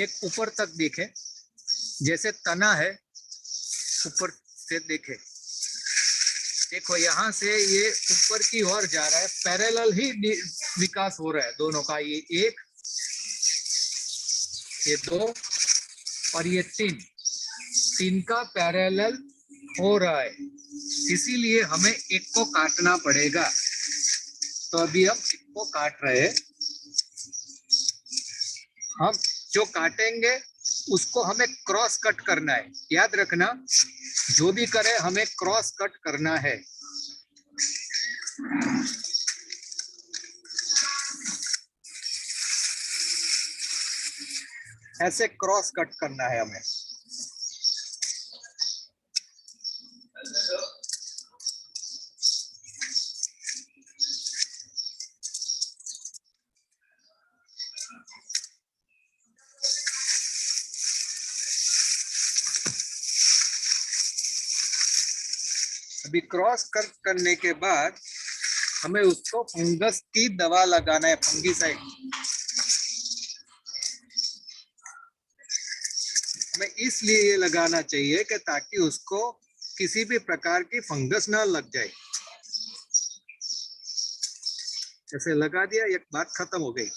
एक ऊपर तक देखे, जैसे तना है ऊपर से देखे, देखो यहाँ से ये ऊपर की ओर जा रहा है, पैरेलल ही विकास हो रहा है दोनों का। ये 1, ये 2 और ये 3 का पैरेलल हो रहा है। इसीलिए हमें एक को काटना पड़ेगा। तो अभी हम एक को काट रहे हैं। हम जो काटेंगे उसको हमें क्रॉस कट करना है। याद रखना, जो भी करे हमें क्रॉस कट करना है। ऐसे क्रॉस कट करना है हमें। अभी क्रॉस कट करने के बाद हमें उसको फंगस की दवा लगाना है, फंगीसाइड। हमें इसलिए ये लगाना चाहिए कि ताकि उसको किसी भी प्रकार की फंगस ना लग जाए। जैसे लगा दिया, एक बात खत्म हो गई,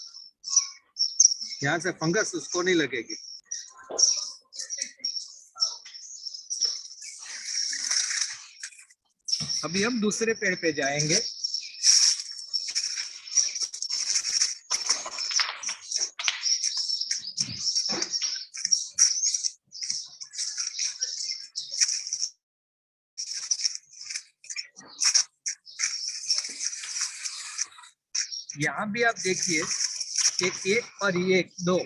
यहाँ से फंगस उसको नहीं लगेगी। अभी हम दूसरे पेड़ पे जाएंगे। यहाँ भी आप देखिए, एक और ये 2,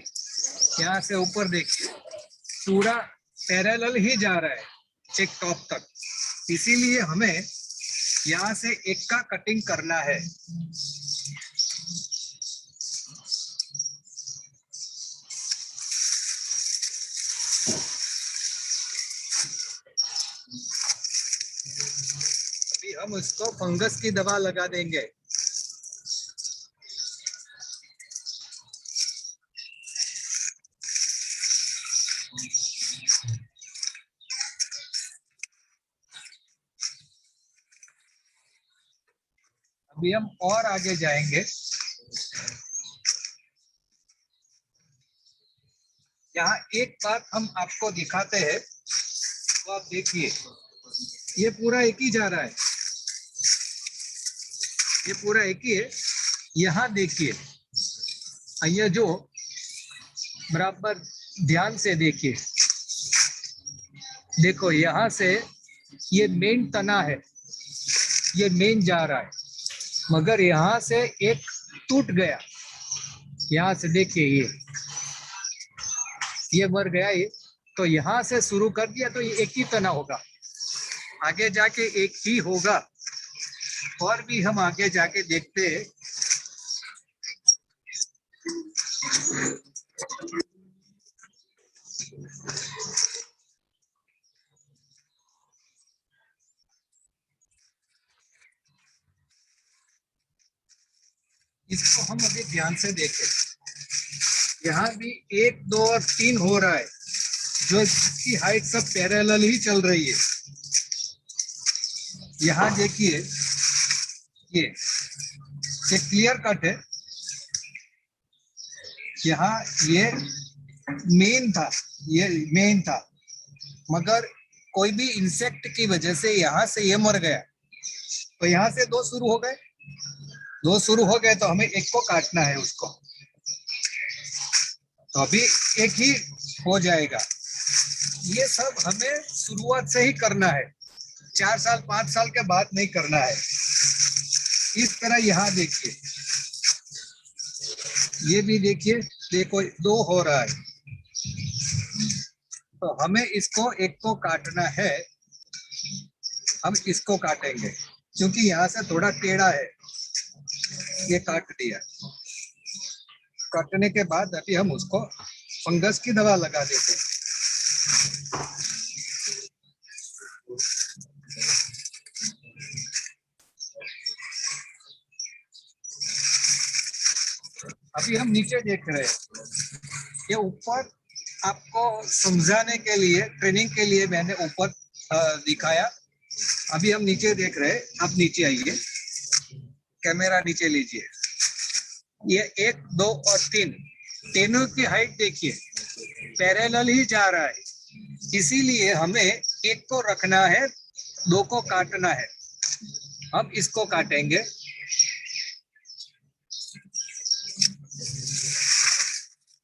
यहाँ से ऊपर देखिए पूरा पैरेलल ही जा रहा है एक टॉप तक। इसीलिए हमें यहाँ से एक का कटिंग करना है। अभी हम उसको फंगस की दवा लगा देंगे। अभी हम और आगे जाएंगे। यहाँ एक बात हम आपको दिखाते हैं, तो आप देखिए ये पूरा एक ही जा रहा है, ये पूरा एक ही है। यहाँ देखिए, ये जो बराबर ध्यान से देखिए, देखो यहाँ से ये मेन तना है, ये मेन जा रहा है, मगर यहाँ से एक टूट गया, यहाँ से देखिए ये मर गया ये, तो यहाँ से शुरू कर दिया तो ये एक ही तना होगा, आगे जाके एक ही होगा। और भी हम आगे जाके देखते हैं। इसको हम अभी ध्यान से देखें, यहाँ भी 1 2 और 3 हो रहा है, जो इसकी हाइट सब पैरेलल ही चल रही है। यहाँ देखिए ये क्लियर कट है, यहाँ ये मेन था, ये मेन था, मगर कोई भी इंसेक्ट की वजह से यहाँ से ये मर गया, तो यहाँ से 2 शुरू हो गए, 2 शुरू हो गए तो हमें एक को काटना है उसको, तो अभी एक ही हो जाएगा। ये सब हमें शुरुआत से ही करना है, 4 साल 5 साल के बाद नहीं करना है। इस तरह यहाँ देखिए, ये भी देखिए, देखो 2 हो रहा है, तो हमें इसको एक को काटना है। हम इसको काटेंगे क्योंकि यहाँ से थोड़ा टेढ़ा है, ये काट दिया। काटने के बाद अभी हम उसको फंगस की दवा लगा देते हैं। अभी हम नीचे देख रहे हैं, ये ऊपर आपको समझाने के लिए, ट्रेनिंग के लिए मैंने ऊपर दिखाया। अभी हम नीचे देख रहे हैं, आप नीचे आइए, कैमरा नीचे लीजिए। ये 1 2 और 3 तीनों की हाइट देखिए, पैरेलल ही जा रहा है, इसीलिए हमें एक को रखना है, 2 को काटना है। अब इसको काटेंगे,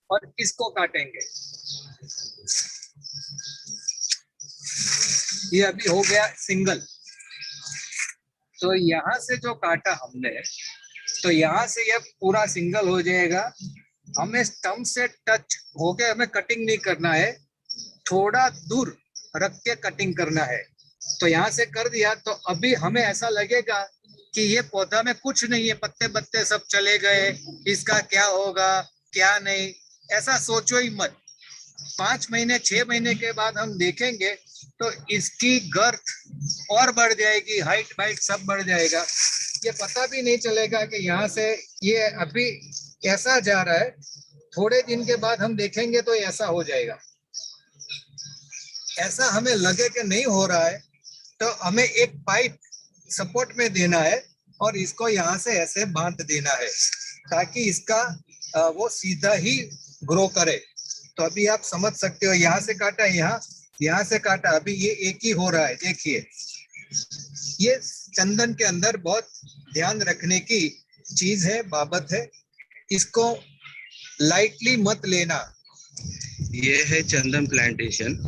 और इसको काटेंगे। ये अभी हो गया सिंगल। तो यहाँ से जो काटा हमने, तो यहाँ से ये पूरा सिंगल हो जाएगा। हमें स्टम्प से टच हो गया, हमें कटिंग नहीं करना है, थोड़ा दूर रख के कटिंग करना है। तो यहाँ से कर दिया, तो अभी हमें ऐसा लगेगा कि ये पौधा में कुछ नहीं है, पत्ते पत्ते सब चले गए, इसका क्या होगा क्या नहीं, ऐसा सोचो ही मत। 5 महीने 6 महीने के बाद हम देखेंगे तो इसकी गर्थ और बढ़ जाएगी, हाइट वाइट सब बढ़ जाएगा। ये पता भी नहीं चलेगा कि यहाँ से ये अभी ऐसा जा रहा है, थोड़े दिन के बाद हम देखेंगे तो ऐसा हो जाएगा। ऐसा हमें लगे कि नहीं हो रहा है तो हमें एक पाइप सपोर्ट में देना है और इसको यहाँ से ऐसे बांध देना है ताकि इसका वो सीधा ही ग्रो करे। तो अभी आप समझ सकते हो, यहाँ से काटा, यहाँ से काटा, अभी ये एक ही हो रहा है। देखिए, ये चंदन के अंदर बहुत ध्यान रखने की चीज है, बाबत है, इसको लाइटली मत लेना। ये है चंदन प्लांटेशन।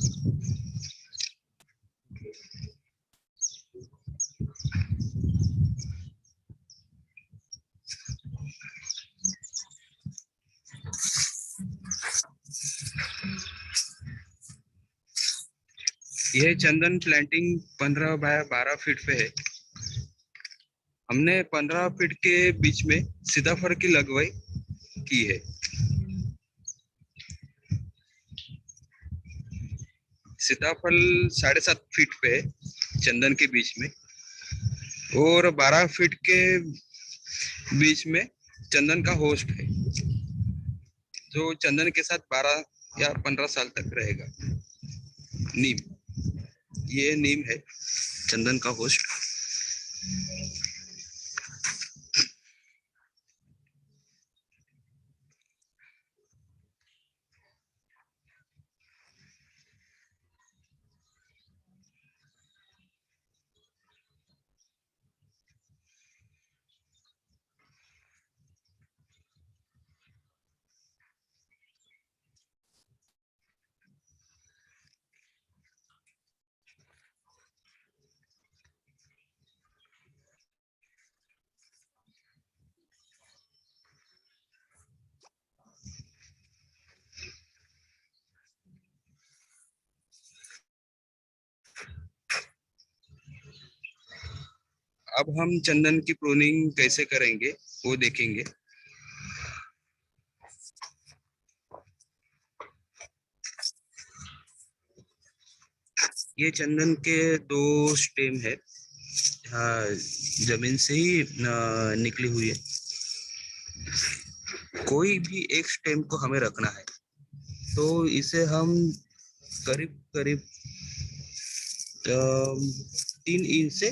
यह चंदन प्लांटिंग 15 बाय 12 फीट पे है। हमने 15 फीट के बीच में सीताफल की लगवाई की है। सीताफल 7.5 फीट पे है चंदन के बीच में, और 12 फीट के बीच में चंदन का होस्ट है जो चंदन के साथ 12 या 15 साल तक रहेगा। नीम, ये नीम है चंदन का होस्ट। अब हम चंदन की प्रूनिंग कैसे करेंगे वो देखेंगे। ये चंदन के 2 स्टेम है, हाँ, जमीन से ही निकली हुई है। कोई भी एक स्टेम को हमें रखना है, तो इसे हम करीब करीब 3 इंच से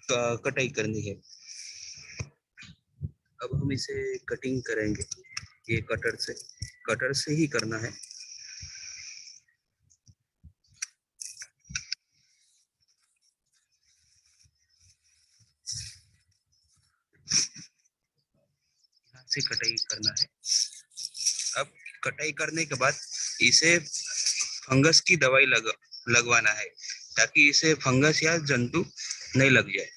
कटाई करनी है। अब हम इसे कटिंग करेंगे, ये कटर से ही करना है। यहाँ से कटाई करना है। अब कटाई करने के बाद इसे फंगस की दवाई लगवाना है, ताकि इसे फंगस या जंतु नहीं लग जाए।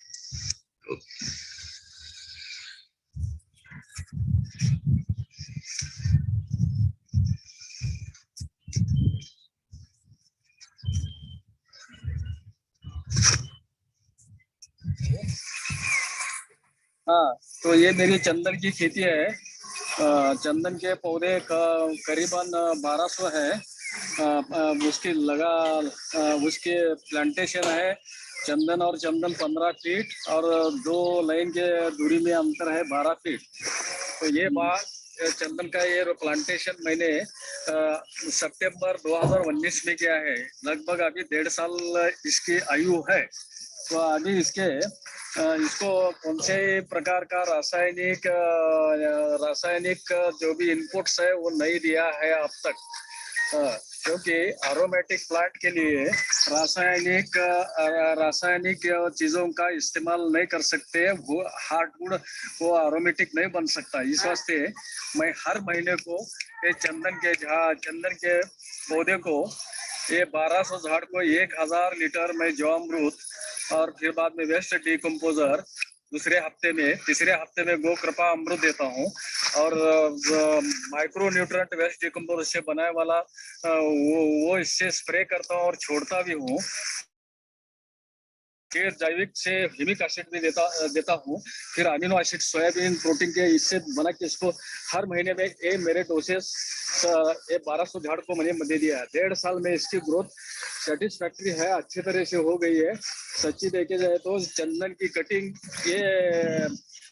हाँ, तो ये मेरी चंदन की खेती है। चंदन के पौधे का करीबन 1200 है। उसकी उसके प्लांटेशन है। चंदन और चंदन 15 फीट और 2 लाइन के दूरी में अंतर है 12 फीट। तो ये बात चंदन का ये प्लांटेशन मैंने सितंबर 2019 में किया है। लगभग अभी 1.5 साल इसकी आयु है। तो अभी इसको कौन से प्रकार का रासायनिक जो भी इनपुट्स है वो नहीं दिया है अब तक, क्योंकि एरोमेटिक प्लांट के लिए रासायनिक चीजों का इस्तेमाल नहीं कर सकते। वो हार्डवुड वो एरोमेटिक नहीं बन सकता। इस वास्ते मैं हर महीने को ये चंदन के पौधे को ये 1200 झाड़ को 1000 लीटर में जीवामृत और फिर बाद में वेस्ट डिकम्पोजर तीसरे हफ्ते में गो कृपा अमृत देता हूँ। और माइक्रो न्यूट्रेंट वेस्ट डिकम्पोजर से बनाए वाला वो इससे स्प्रे करता हूँ और छोड़ता भी हूँ। फिर जैविक से ह्यूमिक एसिड भी देता हूँ। फिर अमीनो एसिड सोयाबीन प्रोटीन के इससे बना के इसको हर महीने में ये मेरे डोसेस ये 1200 झाड़ को मैंने दे दिया है। 1.5 साल में इसकी ग्रोथ सेटिस्फैक्ट्री है, अच्छी तरह से हो गई है। सच्ची देखे जाए तो चंदन की कटिंग ये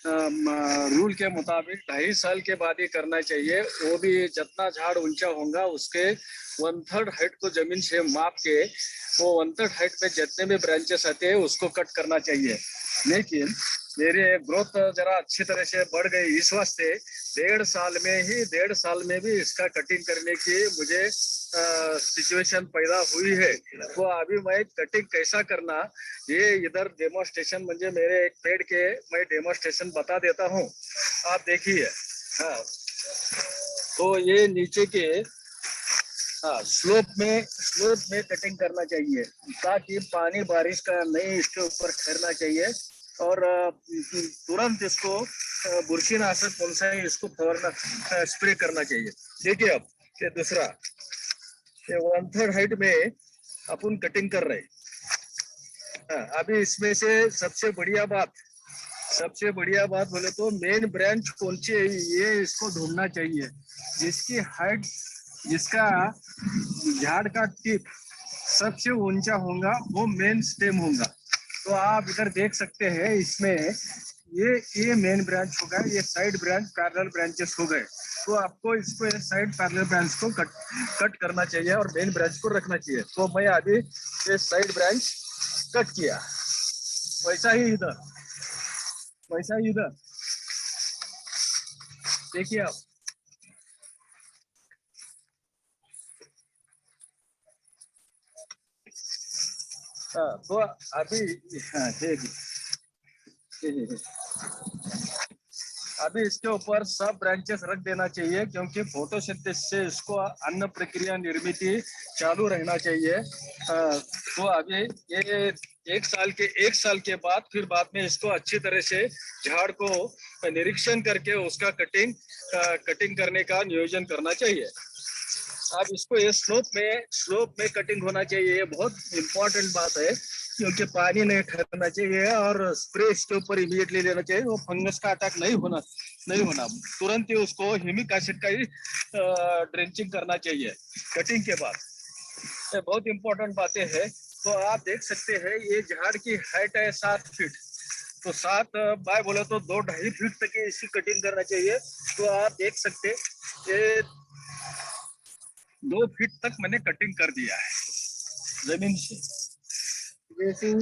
रूल के मुताबिक 2.5 साल के बाद ही करना चाहिए। वो भी जितना झाड़ ऊंचा होगा उसके 1/3 हाइट को जमीन से माप के वो 1/3 हाइट में जितने भी ब्रांचेस आते हैं उसको कट करना चाहिए। लेकिन मेरे ग्रोथ जरा अच्छी तरह से बढ़ गई, इस वास्ते 1.5 साल में भी इसका कटिंग करने की मुझे सिचुएशन पैदा हुई है। तो अभी मैं कटिंग कैसा करना ये इधर डेमोस्ट्रेशन म्हणजे मेरे एक पेड़ के मैं डेमोस्ट्रेशन बता देता हूँ, आप देखिए। हाँ, तो ये नीचे के स्लोप में कटिंग करना चाहिए ताकि पानी बारिश का नहीं इसके ऊपर ठहरना चाहिए। और तुरंत इसको बुरशीनाशक कौन सा है इसको फवारना स्प्रे करना चाहिए। देखिए अब ये दूसरा ये 1/3 हाइट में अपन कटिंग कर रहे हैं। अभी इसमें से सबसे बढ़िया बात बोले तो मेन ब्रांच कौन सी है ये इसको ढूंढना चाहिए, जिसकी हाइट जिसका झाड़ का टिप सबसे ऊंचा होगा वो मेन स्टेम होगा। तो आप इधर देख सकते हैं इसमें ये मेन ब्रांच होगा, ये साइड ब्रांच पैरेलल ब्रांचेस हो गए। तो आपको इसको साइड पैरेलल ब्रांच को कट करना चाहिए और मेन ब्रांच को रखना चाहिए। तो मैं अभी ये साइड ब्रांच कट किया, वैसा ही इधर देखिए आप। तो अभी अभी इसके ऊपर सब ब्रांचेस रख देना चाहिए, क्योंकि फोटोसिंथेसिस से इसको अन्न प्रक्रिया निर्मित चालू रहना चाहिए। तो अभी ये 1 साल के बाद फिर बाद में इसको अच्छी तरह से झाड़ को निरीक्षण करके उसका कटिंग करने का नियोजन करना चाहिए। अब इसको ये स्लोप में कटिंग होना चाहिए, ये बहुत इम्पोर्टेंट बात है। क्योंकि पानी नहीं ठहरना चाहिए और स्प्रे इसके ऊपर इमीडिएटली लेना चाहिए। वो फंगस का अटैक नहीं होना तुरंत ही उसको ह्यूमिक एसिड का ही ड्रेंचिंग करना चाहिए कटिंग के बाद। ये बहुत इंपॉर्टेंट बातें हैं। तो आप देख सकते हैं ये झाड़ की हाइट है 7 फीट, तो 7 बाय बोले तो 2-2.5 फीट तक इसकी कटिंग करना चाहिए। तो आप देख सकते ये 2 फीट तक मैंने कटिंग कर दिया है जमीन से। विजय सिंह,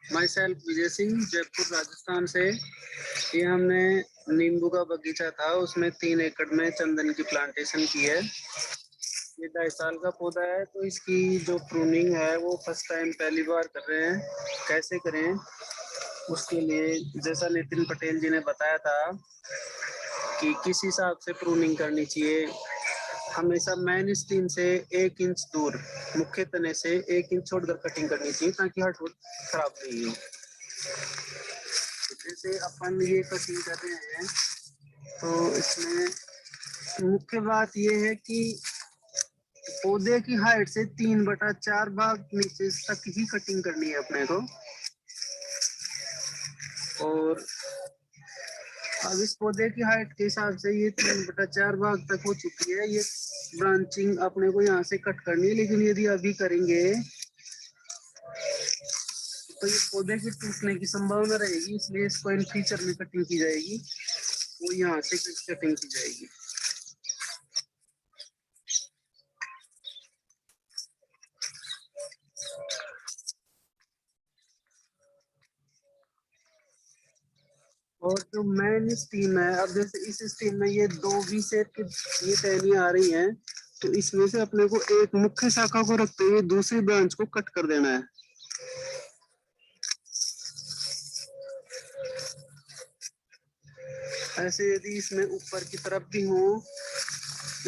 माई सेल्फ विजय सिंह, जयपुर राजस्थान से। ये हमने नींबू का बगीचा था, उसमें 3 एकड़ में चंदन की प्लांटेशन की है। ये 2.5 साल का पौधा है, तो इसकी जो प्रूनिंग है वो फर्स्ट टाइम पहली बार कर रहे हैं। कैसे करें उसके लिए जैसा नितिन पटेल जी ने बताया था कि किस हिसाब से प्रूनिंग करनी चाहिए। हमेशा मेन स्टीम से 1 इंच दूर, मुख्य तने से 1 इंच छोड़कर कटिंग करनी चाहिए ताकि हार्डवुड खराब नहीं हो। जैसे अपन ये कटिंग कर रहे हैं तो इसमें मुख्य बात ये है कि पौधे की हाइट से 3/4 भाग नीचे तक ही कटिंग करनी है अपने को। और अब इस पौधे की हाइट के हिसाब से ये 3/4 भाग तक हो चुकी है। ये ब्रांचिंग अपने को यहाँ से कट करनी है, लेकिन यदि अभी करेंगे तो ये पौधे की टूटने की संभावना रहेगी, इसलिए इसको इन फीचर में कटिंग की जाएगी। वो यहाँ से कटिंग की जाएगी। और जो मेन स्टीम है, अब जैसे इस स्टीम में ये 2 वी शेप की ये टहनियां आ रही हैं, तो इसमें से अपने को एक मुख्य शाखा को रखते हुए दूसरी ब्रांच को कट कर देना है। ऐसे यदि इसमें ऊपर की तरफ भी हो,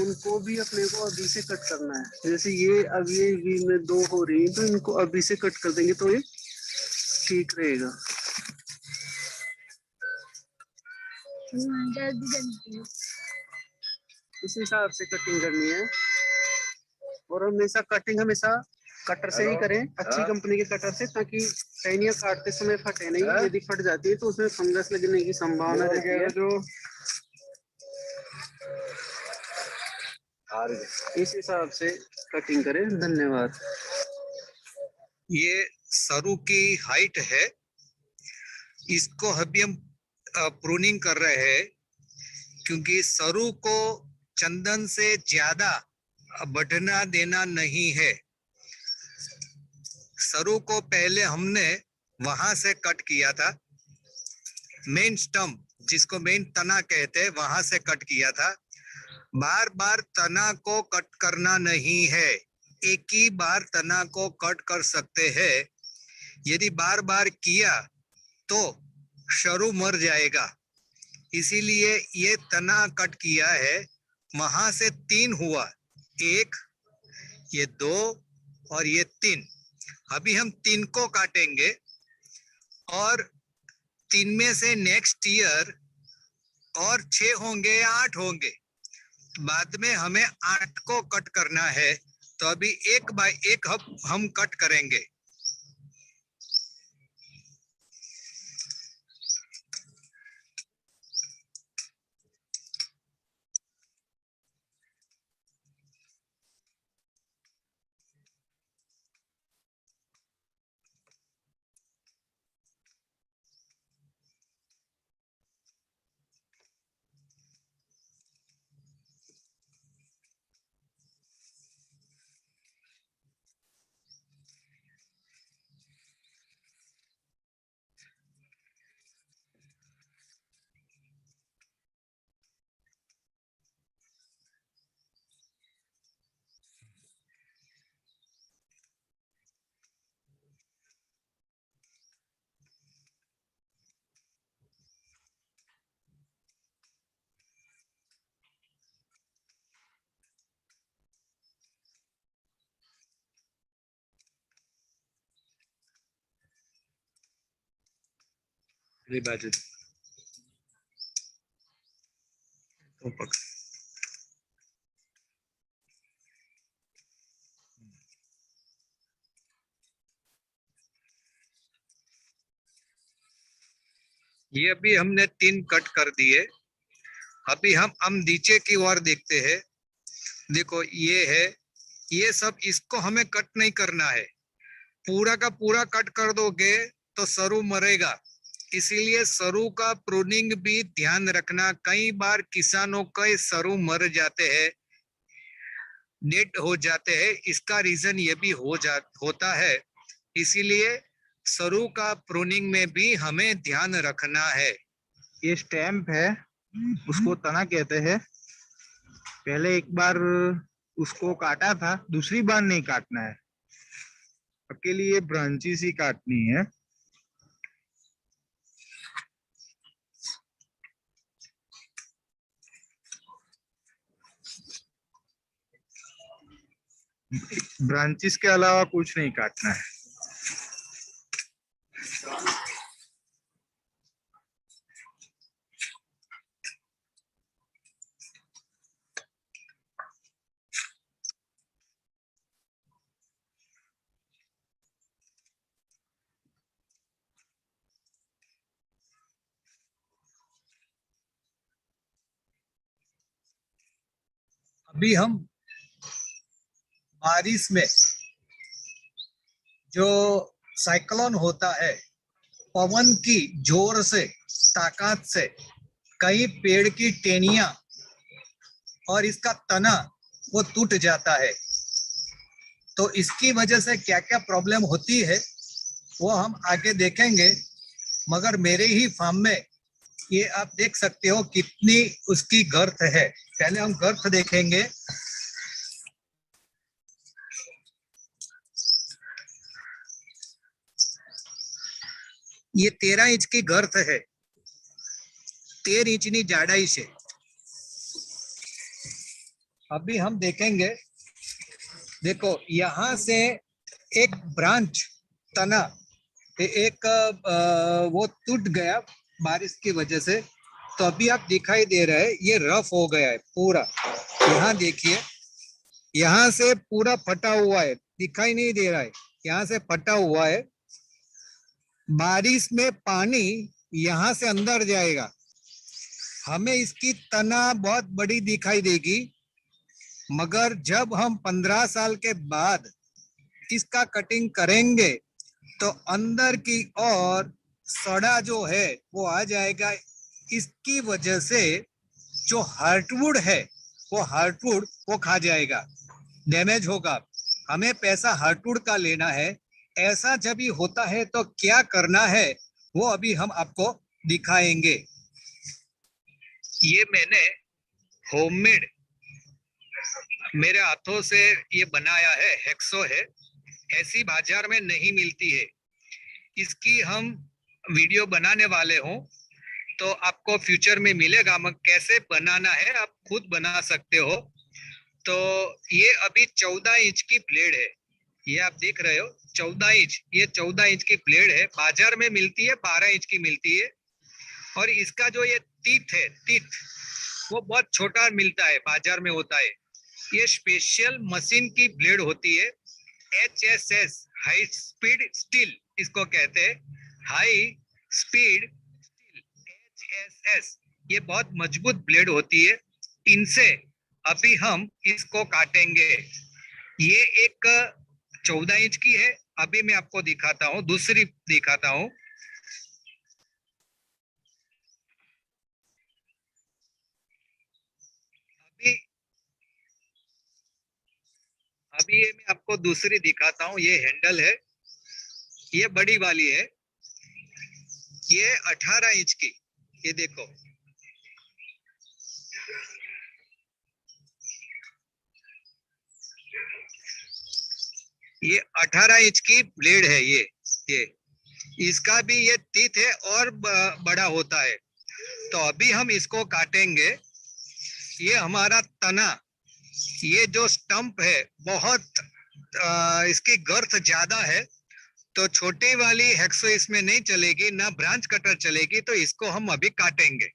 उनको भी अपने को अभी से कट करना है। जैसे ये अब ये वी में 2 हो रही है, तो इनको अभी से कट कर देंगे तो ये ठीक रहेगा। इस हिसाब से कटिंग करनी है। और हमेशा कटिंग हमेशा कटर से ही करें, अच्छी कंपनी के कटर से, ताकि टहनियां काटते समय फटे नहीं। यदि फट जाती है तो उसमें फंगस लगने की संभावना रहती है। जो इस हिसाब से कटिंग करें। धन्यवाद। ये सरू की हाइट है, इसको अभी हम प्रूनिंग कर रहे हैं क्योंकि सरू को चंदन से ज्यादा बढ़ना देना नहीं है। सरू को पहले हमने वहां से कट किया था, मेन स्टम्प जिसको मेन तना कहते हैं वहां से कट किया था। बार बार तना को कट करना नहीं है, एक ही बार तना को कट कर सकते हैं। यदि बार बार किया तो सरू मर जाएगा, इसीलिए ये तना कट किया है। वहां से 3 हुआ, 1, ये 2 और ये 3। अभी हम 3 को काटेंगे और 3 में से नेक्स्ट ईयर और 6 होंगे या 8 होंगे। बाद में हमें 8 को कट करना है, तो अभी 1 बाय 1 हम कट करेंगे। ये अभी हमने 3 कट कर दिए। अभी हम नीचे की ओर देखते हैं। देखो ये है, ये सब इसको हमें कट नहीं करना है। पूरा का पूरा कट कर दोगे तो सरू मरेगा। इसीलिए सरू का प्रूनिंग भी ध्यान रखना। कई बार किसानों के सरू मर जाते हैं, डेड हो जाते हैं। इसका रीजन ये भी होता है। इसीलिए सरू का प्रूनिंग में भी हमें ध्यान रखना है। ये स्टैम्प है, उसको तना कहते हैं। पहले एक बार उसको काटा था, दूसरी बार नहीं काटना है। आपके लिए ब्रांचेस ही काटनी है। ब्रांचेस के अलावा कुछ नहीं काटना है। अभी हम बारिश में जो साइक्लोन होता है, पवन की जोर से, ताकत से कई पेड़ की टेनिया और इसका तना वो टूट जाता है। तो इसकी वजह से क्या क्या प्रॉब्लम होती है वो हम आगे देखेंगे। मगर मेरे ही फार्म में ये आप देख सकते हो कितनी उसकी गर्थ है। पहले हम गर्थ देखेंगे। ये 13 इंच की गर्थ है, 13 इंचनी जाड़ाई से। अभी हम देखेंगे, देखो यहां से एक ब्रांच तना एक वो टूट गया बारिश की वजह से। तो अभी आप दिखाई दे रहा है ये रफ हो गया है पूरा। यहाँ देखिए, यहाँ से पूरा फटा हुआ है, दिखाई नहीं दे रहा है, यहाँ से फटा हुआ है। बारिश में पानी यहाँ से अंदर जाएगा, हमें इसकी तना बहुत बड़ी दिखाई देगी। मगर जब हम 15 साल के बाद इसका कटिंग करेंगे तो अंदर की ओर सड़ा जो है वो आ जाएगा। इसकी वजह से जो हार्टवुड है वो हार्टवुड वो खा जाएगा, डैमेज होगा। हमें पैसा हार्टवुड का लेना है। ऐसा जब ही होता है तो क्या करना है वो अभी हम आपको दिखाएंगे। ये मैंने होममेड मेरे हाथों से ये बनाया है, हेक्सो है। ऐसी बाजार में नहीं मिलती है। इसकी हम वीडियो बनाने वाले हों तो आपको फ्यूचर में मिलेगा। मगर कैसे बनाना है आप खुद बना सकते हो। तो ये अभी 14 इंच की ब्लेड है, ये आप देख रहे हो 14 इंच। ये 14 इंच की ब्लेड है, बाजार में मिलती है 12 इंच की मिलती है। और इसका जो ये टीथ है, टीथ वो बहुत छोटा मिलता है, बाजार में होता है। ये स्पेशल मशीन की ब्लेड होती है, HSS हाई स्पीड स्टील इसको कहते हैं, हाई स्पीड HSS। ये बहुत मजबूत ब्लेड होती है। इनसे अभी हम इसको काटेंगे। ये एक 14 इंच की है। अभी मैं आपको दिखाता हूँ, दूसरी दिखाता हूँ। अभी अभी ये मैं आपको दूसरी दिखाता हूँ। ये हैंडल है, ये बड़ी वाली है, ये 18 इंच की। ये देखो, ये 18 इंच की ब्लेड है। ये इसका भी ये टीथ है और बड़ा होता है। तो अभी हम इसको काटेंगे। ये हमारा तना, ये जो स्टंप है बहुत इसकी गर्थ ज्यादा है। तो छोटी वाली हेक्सो इसमें नहीं चलेगी, ना ब्रांच कटर चलेगी। तो इसको हम अभी काटेंगे।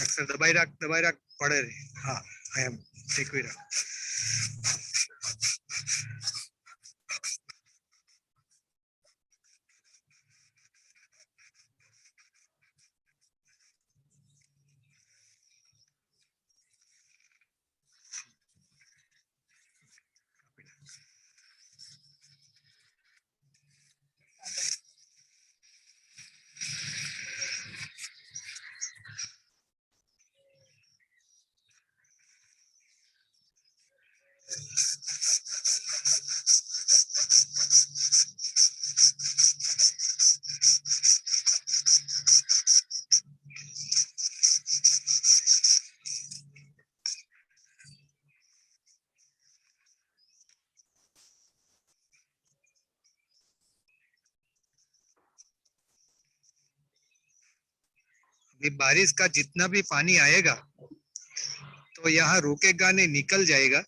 अक्सर दबाई रख पड़े रहे। हाँ आई एम ठीक हुई रख। अभी बारिश का जितना भी पानी आएगा तो यहाँ रुकेगा नहीं, निकल जाएगा।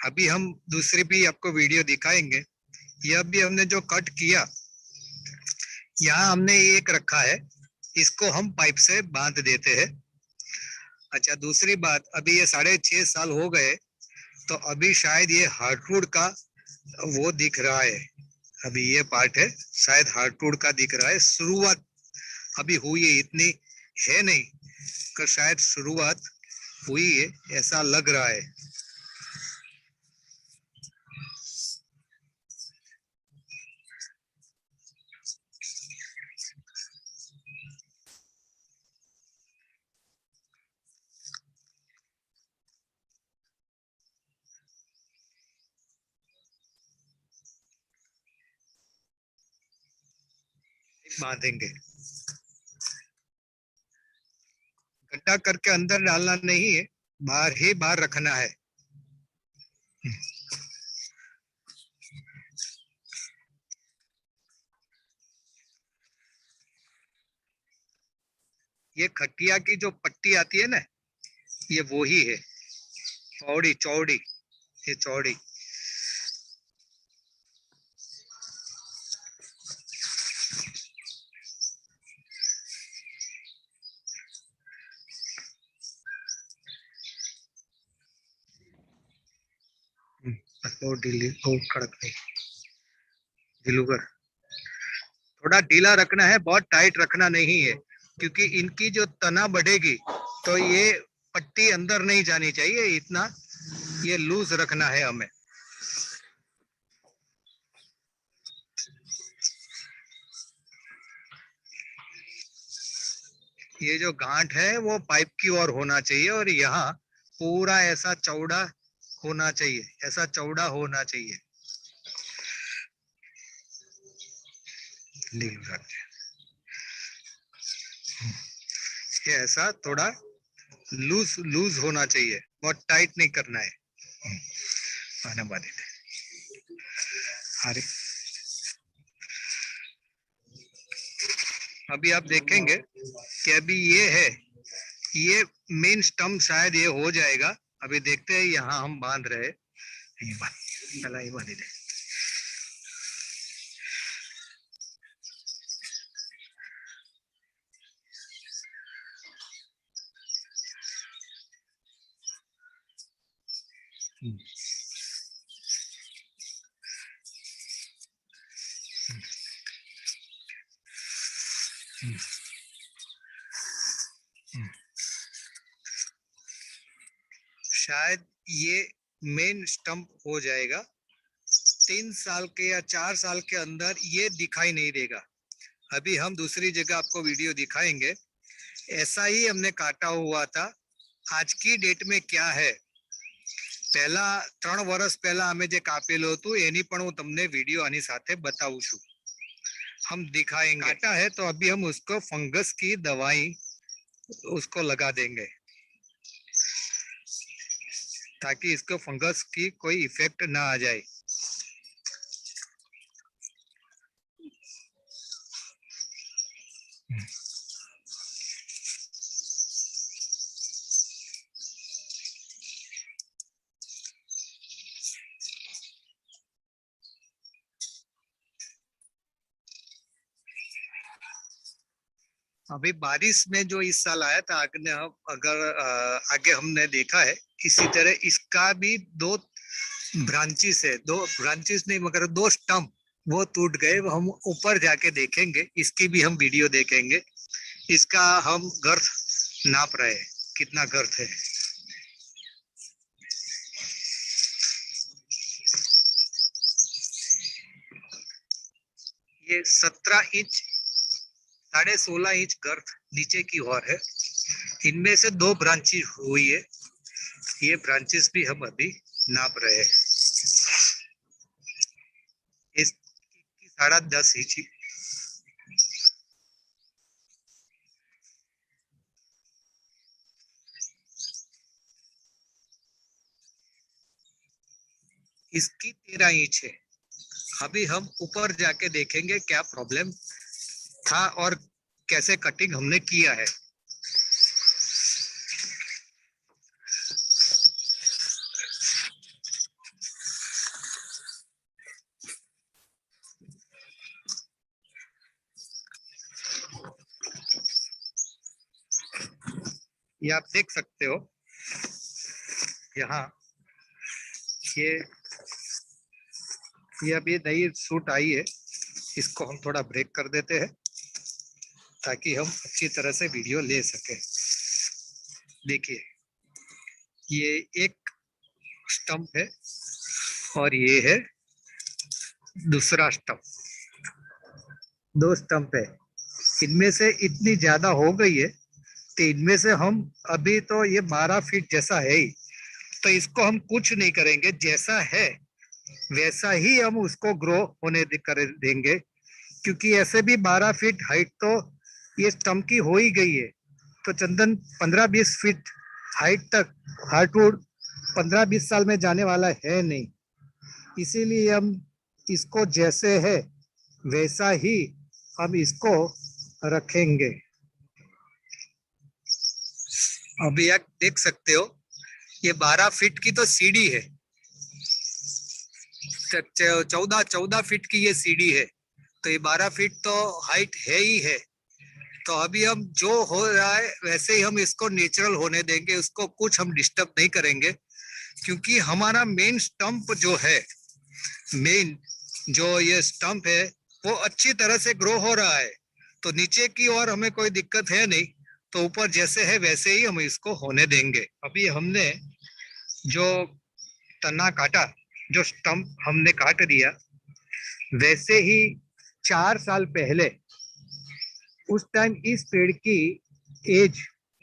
अभी हम दूसरी भी आपको वीडियो दिखाएंगे। यह भी हमने जो कट किया, यहाँ हमने एक रखा है, इसको हम पाइप से बांध देते हैं। अच्छा दूसरी बात, अभी ये 6.5 साल हो गए, तो अभी शायद ये हार्डवुड का वो दिख रहा है। अभी ये पार्ट है शायद हार्डवुड का दिख रहा है। शुरुआत अभी हुई है, इतनी है नहीं कि शायद शुरुआत हुई है, ऐसा लग रहा है। बांधेंगे, गड्ढा करके अंदर डालना नहीं है, बाहर ही बाहर रखना है। ये खटिया की जो पट्टी आती है ना, ये वो ही है, चौड़ी चौड़ी, ये चौड़ी। बहुत ढीली, बहुत कड़क नहीं, ढीलूगर। थोड़ा ढीला रखना है, बहुत टाइट रखना नहीं है, क्योंकि इनकी जो तना बढ़ेगी तो ये पट्टी अंदर नहीं जानी चाहिए, इतना ये लूज रखना है हमें। ये जो गांठ है वो पाइप की ओर होना चाहिए, और यहाँ पूरा ऐसा चौड़ा होना चाहिए, ऐसा चौड़ा होना चाहिए। ये ऐसा थोड़ा लूज लूज होना चाहिए, बहुत टाइट नहीं करना है। अरे अभी आप देखेंगे कि अभी ये है, ये मेन स्टम्प शायद ये हो जाएगा। अभी देखते हैं, यहाँ हम बांध रहे हैं, ये बांध दे। शायद ये मेन स्टंप हो जाएगा। 3 साल के या 4 साल के अंदर ये दिखाई नहीं देगा। अभी हम दूसरी जगह आपको वीडियो दिखाएंगे, ऐसा ही हमने काटा हुआ था। आज की डेट में क्या है, પહેલા 3 વર્ષ પહેલા અમે જે કાપેલો હતું એની પણ હું તમને વિડીયો આની સાથે બતાવું છું, हम दिखाएंगे। काटा है तो अभी हम उसको फंगस की दवाई उसको लगा देंगे, ताकि इसको फंगस की कोई इफेक्ट ना आ जाए। अभी बारिश में जो इस साल आया था, आगे हमने देखा है इसी तरह इसका भी दो ब्रांचेस है, दो ब्रांचेस नहीं मगर दो स्टम्प वो टूट गए। वो हम ऊपर जाके देखेंगे, इसकी भी हम वीडियो देखेंगे। इसका हम गर्थ नाप रहे हैं, कितना गर्थ है। ये 17 इंच 16.5 इंच गर्थ नीचे की ओर है। इनमें से दो ब्रांचेस हुई है, ये ब्रांचेस भी हम अभी नाप रहे हैं। इसकी 10.5 इंच। इसकी 13 इंच है। अभी हम ऊपर जाके देखेंगे क्या प्रॉब्लम था और कैसे कटिंग हमने किया है। ये आप देख सकते हो यहाँ, ये अभी नई सूट आई है, इसको हम थोड़ा ब्रेक कर देते हैं ताकि हम अच्छी तरह से वीडियो ले सके। देखिए ये एक स्टंप है और ये है दूसरा स्टंप, दो स्टंप है। इनमें से इतनी ज्यादा हो गई है तो इनमें से हम अभी तो ये 12 फीट जैसा है ही, तो इसको हम कुछ नहीं करेंगे, जैसा है वैसा ही हम उसको ग्रो होने कर देंगे। क्योंकि ऐसे भी 12 फीट हाइट तो ये स्टंप की हो ही गई है, तो चंदन 15-20 फीट हाइट तक हार्डवुड 15-20 साल में जाने वाला है नहीं। इसीलिए हम इसको जैसे है वैसा ही हम इसको रखेंगे। अभी आप देख सकते हो ये 12 फीट की तो सीढ़ी है, 14 फीट की ये सीढ़ी है, तो ये 12 फीट तो हाइट है ही है। तो अभी हम जो हो रहा है वैसे ही हम इसको नेचुरल होने देंगे, उसको कुछ हम डिस्टर्ब नहीं करेंगे। क्योंकि हमारा मेन स्टंप जो है, मेन जो ये स्टंप है वो अच्छी तरह से ग्रो हो रहा है, तो नीचे की ओर हमें कोई दिक्कत है नहीं, तो ऊपर जैसे है वैसे ही हम इसको होने देंगे। अभी हमने जो तना काटा, जो स्टंप हमने काट दिया, वैसे ही 4 साल पहले उस टाइम इस पेड़ की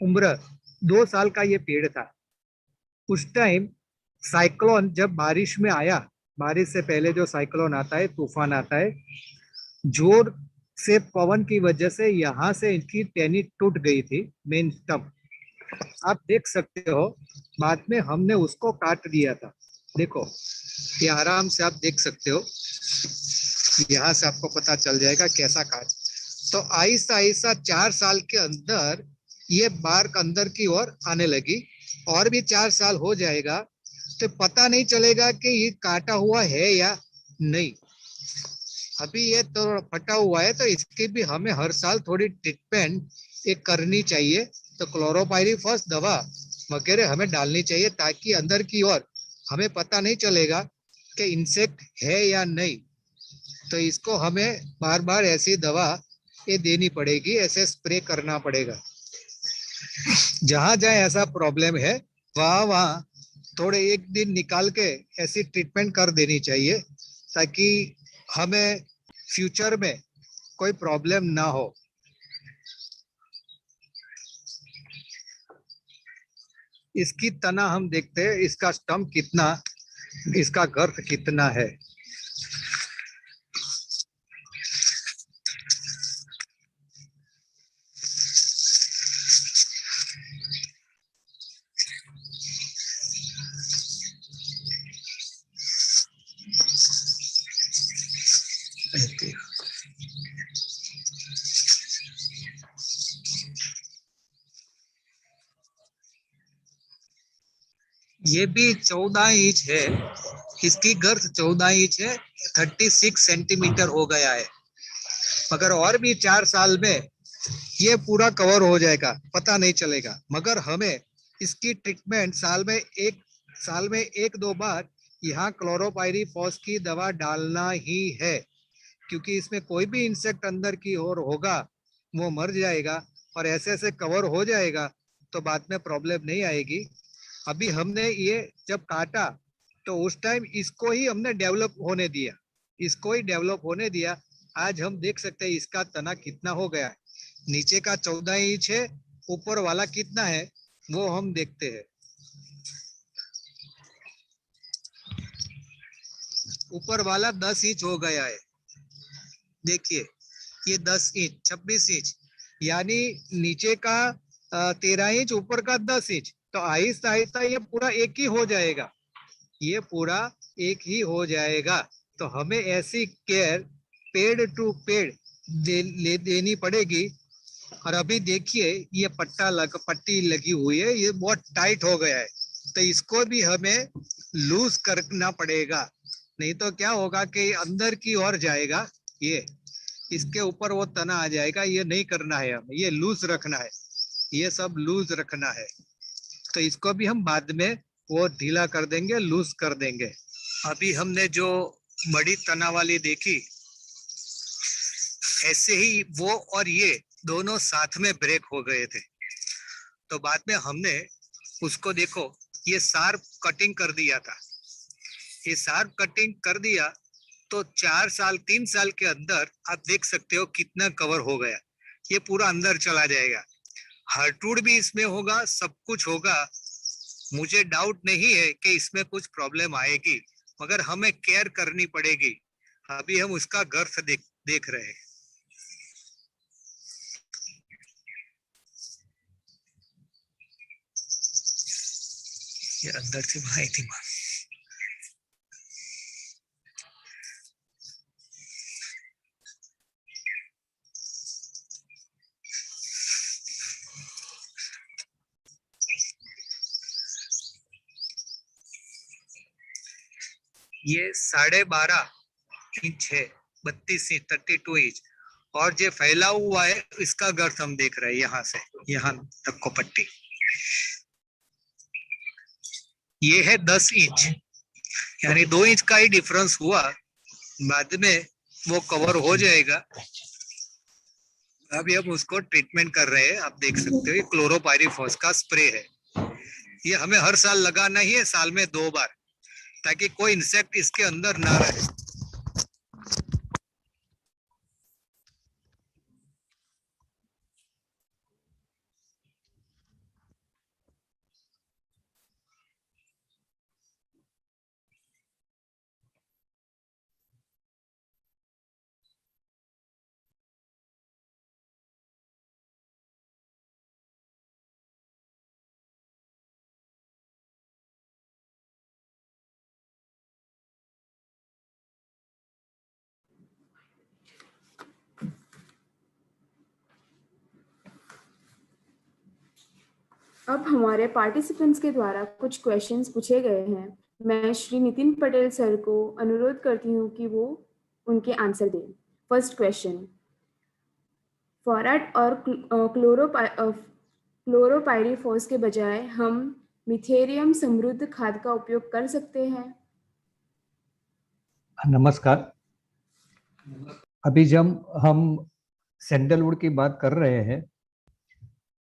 उम्र 2 साल का ये पेड़ था। उस टाइम साइक्लोन जब बारिश में आया, बारिश से पहले जो साइक्लोन आता है, तूफान आता है, जोर से पवन की वजह से यहाँ से इनकी टहनी टूट गई थी, मेन स्टंप। आप देख सकते हो बाद में हमने उसको काट दिया था। देखो ये आराम से आप देख सकते हो, यहाँ से आपको पता चल जाएगा कैसा काट। तो आहिस्ता आहिस्ता 4 साल के अंदर ये बार्क अंदर की ओर आने लगी, और भी 4 साल हो जाएगा तो पता नहीं चलेगा कि ये काटा हुआ है या नहीं। अभी ये तो फटा हुआ है, तो इसकी भी हमें हर साल थोड़ी ट्रीटमेंट एक करनी चाहिए। तो क्लोरोपाइरीफॉस दवा वगैरह हमें डालनी चाहिए, ताकि अंदर की ओर हमें पता नहीं चलेगा कि इंसेक्ट है या नहीं। तो इसको हमें बार बार ऐसी दवा ये देनी पड़ेगी, ऐसे स्प्रे करना पड़ेगा। जहां जहां ऐसा प्रॉब्लम है वहां थोड़े एक दिन निकाल के ऐसी ट्रीटमेंट कर देनी चाहिए, ताकि हमें फ्यूचर में कोई प्रॉब्लम ना हो। इसकी तना हम देखते हैं, इसका स्टंप कितना, इसका गर्थ कितना है। ये भी 14 इंच है, इसकी गर्थ 14 इंच है, 36 सेंटीमीटर हो गया है। मगर और भी 4 साल में ये पूरा कवर हो जाएगा, पता नहीं चलेगा। मगर हमें इसकी ट्रीटमेंट साल में एक दो बार यहाँ क्लोरोपाइरीफॉस की दवा डालना ही है, क्योंकि इसमें कोई भी इंसेक्ट अंदर की ओर होगा वो मर जाएगा और ऐसे ऐसे कवर हो जाएगा तो बाद में प्रॉब्लम नहीं आएगी। अभी हमने ये जब काटा तो उस टाइम इसको ही हमने डेवलप होने दिया। आज हम देख सकते हैं इसका तना कितना हो गया है। नीचे का 14 इंच है, ऊपर वाला कितना है वो हम देखते हैं। ऊपर वाला 10 इंच हो गया है, देखिए ये 10 इंच 26 इंच, यानी नीचे का 13 इंच, ऊपर का 10 इंच। तो आहिस्ता आहिस्ता ये पूरा एक ही हो जाएगा, ये पूरा एक ही हो जाएगा। तो हमें ऐसी केयर पेड़ टू पेड़ देनी पड़ेगी। और अभी देखिए ये पट्टी लगी हुई है, ये बहुत टाइट हो गया है, तो इसको भी हमें लूज करना पड़ेगा, नहीं तो क्या होगा कि अंदर की ओर जाएगा, ये इसके ऊपर वो तना आ जाएगा। ये नहीं करना है हमें, ये लूज रखना है, ये सब लूज रखना है। तो इसको भी हम बाद में वो ढीला कर देंगे, लूज कर देंगे। अभी हमने जो बड़ी तना वाली देखी, ऐसे ही वो और ये दोनों साथ में ब्रेक हो गए थे। तो बाद में हमने उसको देखो ये शार्प कटिंग कर दिया था, ये शार्प कटिंग कर दिया तो 3 साल के अंदर आप देख सकते हो कितना कवर हो गया। ये पूरा अंदर चला जाएगा, हार्टवुड भी इसमें होगा, सब कुछ होगा। मुझे डाउट नहीं है कि इसमें कुछ प्रॉब्लम आएगी, मगर हमें केयर करनी पड़ेगी। अभी हम उसका गर्थ देख रहे हैं। ये अंदर से माहिती मार, ये 12.5 इंच है, 32 इंच 32 इंच, और जो फैला हुआ है इसका गर्थ हम देख रहे हैं, यहाँ से यहाँ तक को पट्टी, ये है 10 इंच, यानी 2 इंच का ही डिफरेंस हुआ। बाद में वो कवर हो जाएगा। अभी हम उसको ट्रीटमेंट कर रहे हैं, आप देख सकते हो ये क्लोरोपाइरीफॉस का स्प्रे है। ये हमें हर साल लगाना ही है, साल में 2 बार, ताकि कोई इंसेक्ट इसके अंदर ना रहे। अब हमारे पार्टिसिपेंट्स के द्वारा कुछ क्वेश्चंस पूछे गए हैं। मैं श्री नितिन पटेल सर को अनुरोध करती हूँ कि वो उनके आंसर दें। फर्स्ट क्वेश्चन, फॉरेट और क्लोरोपाइरीफॉस के बजाय हम मिथेरियम समृद्ध खाद का उपयोग कर सकते हैं? नमस्कार। अभी जब हम सैंडलवुड की बात कर रहे हैं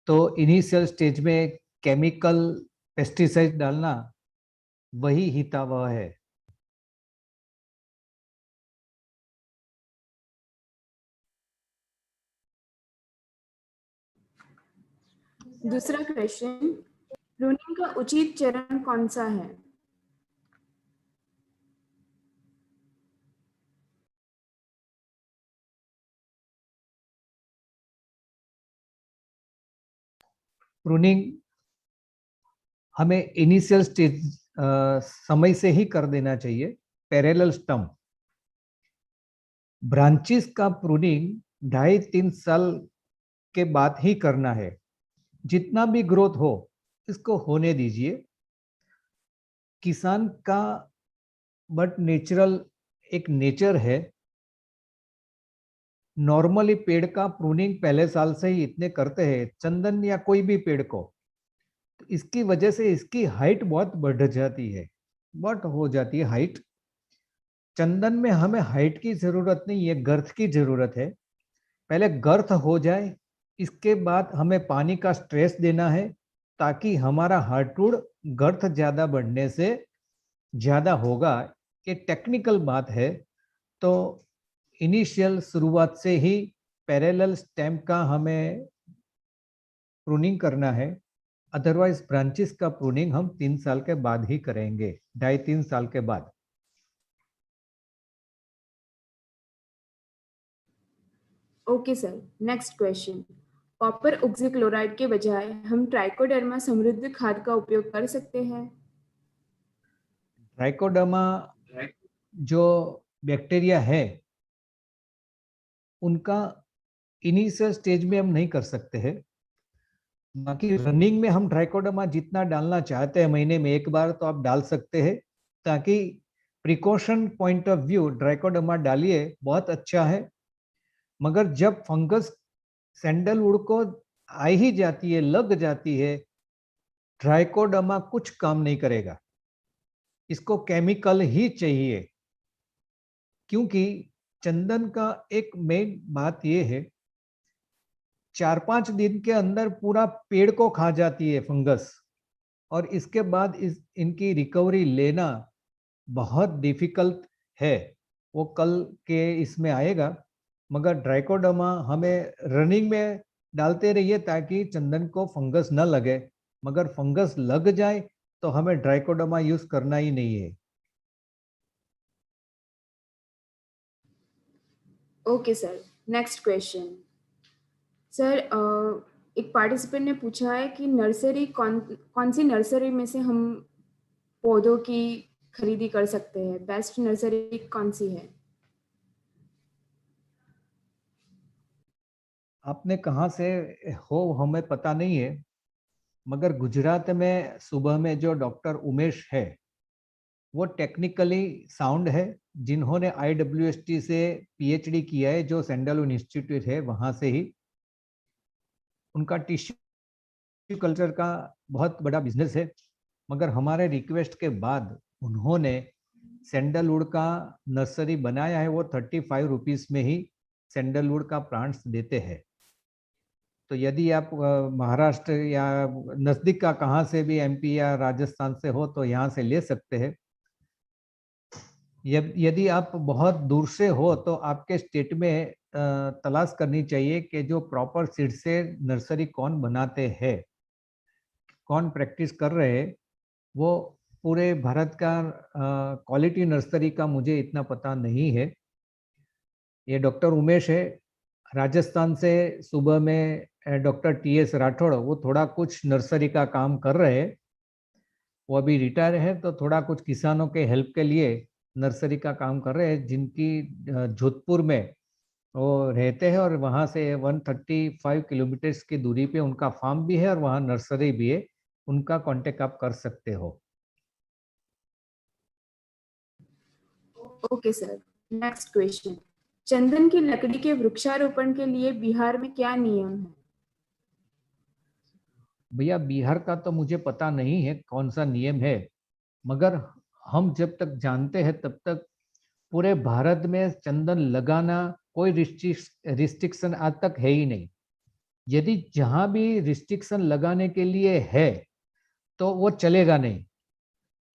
तो इनिशियल स्टेज में केमिकल पेस्टिसाइड डालना वही हितावह है। दूसरा क्वेश्चन, प्रूनिंग का उचित चरण कौन सा है? प्रूनिंग हमें इनिशियल स्टेज समय से ही कर देना चाहिए। पैरेलल स्टम्प ब्रांचेस का प्रूनिंग 2.5-3 साल के बाद ही करना है। जितना भी ग्रोथ हो इसको होने दीजिए। किसान का बट नेचुरल एक नेचर है नॉर्मली पेड़ का प्रूनिंग पहले साल से ही इतने करते हैं, चंदन या कोई भी पेड़ को, तो इसकी वजह से इसकी हाइट बहुत बढ़ जाती है, बहुत हो जाती है हाइट। चंदन में हमें हाइट की जरूरत नहीं है, गर्थ की जरूरत है। पहले गर्थ हो जाए, इसके बाद हमें पानी का स्ट्रेस देना है, ताकि हमारा हार्टवुड गर्थ ज्यादा बढ़ने से ज्यादा होगा। ये टेक्निकल बात है। तो इनिशियल शुरुआत से ही पैरेलल स्टेम का हमें प्रूनिंग करना है, अदरवाइज ब्रांचेस का प्रूनिंग हम 3 साल के बाद ही करेंगे, 2.5-3 साल के बाद। Okay sir, next question. Copper oxychloride के बजाय हम ट्राइकोडर्मा समृद्ध खाद का उपयोग कर सकते हैं? ट्राइकोडर्मा जो बैक्टीरिया है उनका इनिशियल स्टेज में हम नहीं कर सकते हैं। बाकी रनिंग में हम ट्राइकोडर्मा जितना डालना चाहते हैं महीने में एक बार तो आप डाल सकते हैं, ताकि precaution point of view trichoderma डालिए, बहुत अच्छा है। मगर जब फंगस सैंडलवुड को आ ही जाती है, लग जाती है, ट्राइकोडर्मा कुछ काम नहीं करेगा, इसको केमिकल ही चाहिए। क्योंकि चंदन का एक मेन बात यह है, 4-5 दिन के अंदर पूरा पेड़ को खा जाती है फंगस, और इसके बाद इनकी रिकवरी लेना बहुत डिफिकल्ट है। वो कल के इसमें आएगा। मगर ट्राइकोडर्मा हमें रनिंग में डालते रहिए, ताकि चंदन को फंगस न लगे। मगर फंगस लग जाए तो हमें ट्राइकोडर्मा यूज करना ही नहीं है। Okay sir, next question. Sir, एक पार्टिसिपेंट ने पूछा है कि नर्सरी कौन सी नर्सरी में से हम पौधों की खरीदी कर सकते हैं? बेस्ट नर्सरी कौन सी है? आपने कहाँ से हो हमें पता नहीं है, मगर गुजरात में सुबह में जो डॉक्टर उमेश है वो टेक्निकली साउंड है, जिन्होंने IWST से PhD किया है, जो सैंडलवुड इंस्टीट्यूट है वहां से ही। उनका टिश्यू कल्चर का बहुत बड़ा बिजनेस है। मगर हमारे रिक्वेस्ट के बाद उन्होंने सैंडलवुड का नर्सरी बनाया है। वो 35 रुपीस में ही सैंडलवुड का प्लांट्स देते हैं। तो यदि आप महाराष्ट्र या नजदीक का कहाँ से भी MP या राजस्थान से हो तो यहाँ से ले सकते हैं। यदि आप बहुत दूर से हो तो आपके स्टेट में तलाश करनी चाहिए कि जो प्रॉपर सीड से नर्सरी कौन बनाते हैं, कौन प्रैक्टिस कर रहे हैं। वो पूरे भारत का क्वालिटी नर्सरी का मुझे इतना पता नहीं है। ये डॉक्टर उमेश है राजस्थान से। सुबह में डॉक्टर TS राठौड़, वो थोड़ा कुछ नर्सरी का काम कर रहे हैं। वो अभी रिटायर है, तो थोड़ा कुछ किसानों के हेल्प के लिए नर्सरी का काम कर रहे हैं, जिनकी जोधपुर में वो रहते हैं, और वहाँ से 135 किलोमीटर्स की दूरी पे उनका फार्म भी है और वहाँ नर्सरी भी है। उनका कांटेक्ट आप कर सकते हो। Okay sir, next question. चंदन की लकड़ी के वृक्षारोपण के लिए बिहार में क्या नियम है? भैया बिहार का तो मुझे पता नहीं है कौन सा नियम है, मगर हम जब तक जानते हैं तब तक पूरे भारत में चंदन लगाना कोई रिस्ट्रिक्शन आज तक है ही नहीं। यदि जहां भी रिस्ट्रिक्शन लगाने के लिए है तो वो चलेगा नहीं,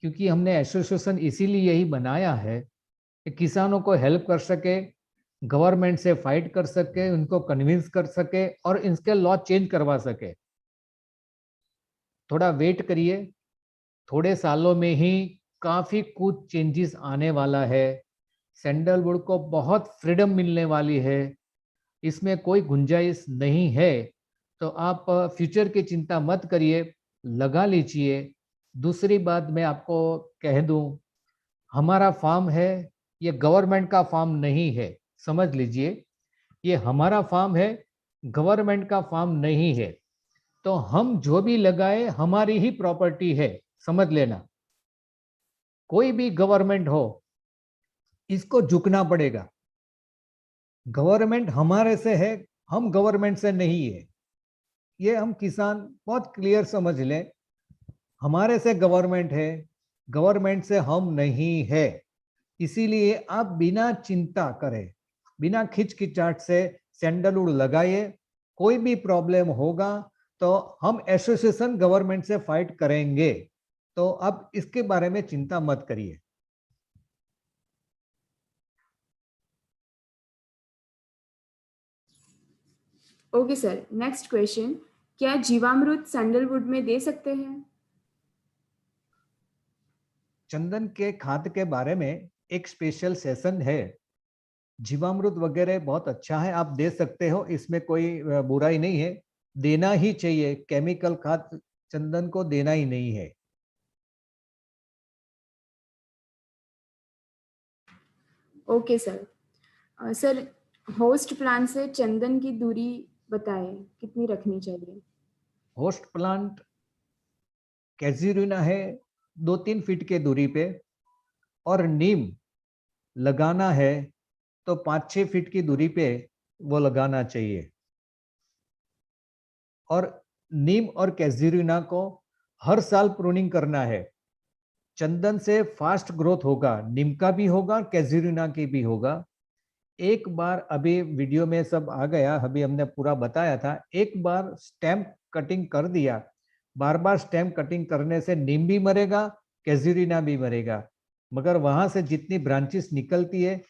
क्योंकि हमने एसोसिएशन इसीलिए यही बनाया है कि किसानों को हेल्प कर सके, गवर्नमेंट से फाइट कर सके, उनको कन्विंस कर सके और इनके लॉ चेंज करवा सके। थोड़ा वेट करिए, थोड़े सालों में ही काफी कुछ चेंजेस आने वाला है। सैंडलवुड को बहुत फ्रीडम मिलने वाली है, इसमें कोई गुंजाइश नहीं है। तो आप फ्यूचर की चिंता मत करिए, लगा लीजिए। दूसरी बात मैं आपको कह दूं, हमारा फार्म है, ये गवर्नमेंट का फार्म नहीं है, समझ लीजिए। ये हमारा फार्म है, गवर्नमेंट का फार्म नहीं है। तो हम जो भी लगाए हमारी ही प्रॉपर्टी है, समझ लेना। कोई भी गवर्नमेंट हो, इसको झुकना पड़ेगा। गवर्नमेंट हमारे से है, हम गवर्नमेंट से नहीं है। ये हम किसान बहुत क्लियर समझ लें, हमारे से गवर्नमेंट है, गवर्नमेंट से हम नहीं है। इसीलिए आप बिना चिंता करें, बिना खिचखिचाहट से सैंडलवुड लगाइए। कोई भी प्रॉब्लम होगा तो हम एसोसिएशन गवर्नमेंट से फाइट करेंगे, तो अब इसके बारे में चिंता मत करिए। ओके सर, नेक्स्ट क्वेश्चन, क्या जीवामृत सैंडलवुड में दे सकते हैं? चंदन के खाद के बारे में एक स्पेशल सेशन है। जीवामृत वगैरह बहुत अच्छा है, आप दे सकते हो, इसमें कोई बुराई नहीं है, देना ही चाहिए। केमिकल खाद चंदन को देना ही नहीं है। Okay sir. Sir, host plant से चंदन की दूरी बताएं, कितनी रखनी चाहिए? होस्ट प्लांट कैजुरिना है 2-3 फीट के दूरी पे, और नीम लगाना है तो 5-6 फीट की दूरी पे वो लगाना चाहिए। और नीम और कैजुरिना को हर साल प्रूनिंग करना है। चंदन से फास्ट ग्रोथ होगा, नीम का भी होगा, कैजुरिना की भी होगा। एक बार अभी वीडियो में सब आ गया, अभी हमने पूरा बताया था, एक बार स्टेम कटिंग कर दिया, बार बार स्टेम कटिंग करने से नीम भी मरेगा, कैजुरिना भी मरेगा, मगर वहां से जितनी ब्रांचेस निकलती है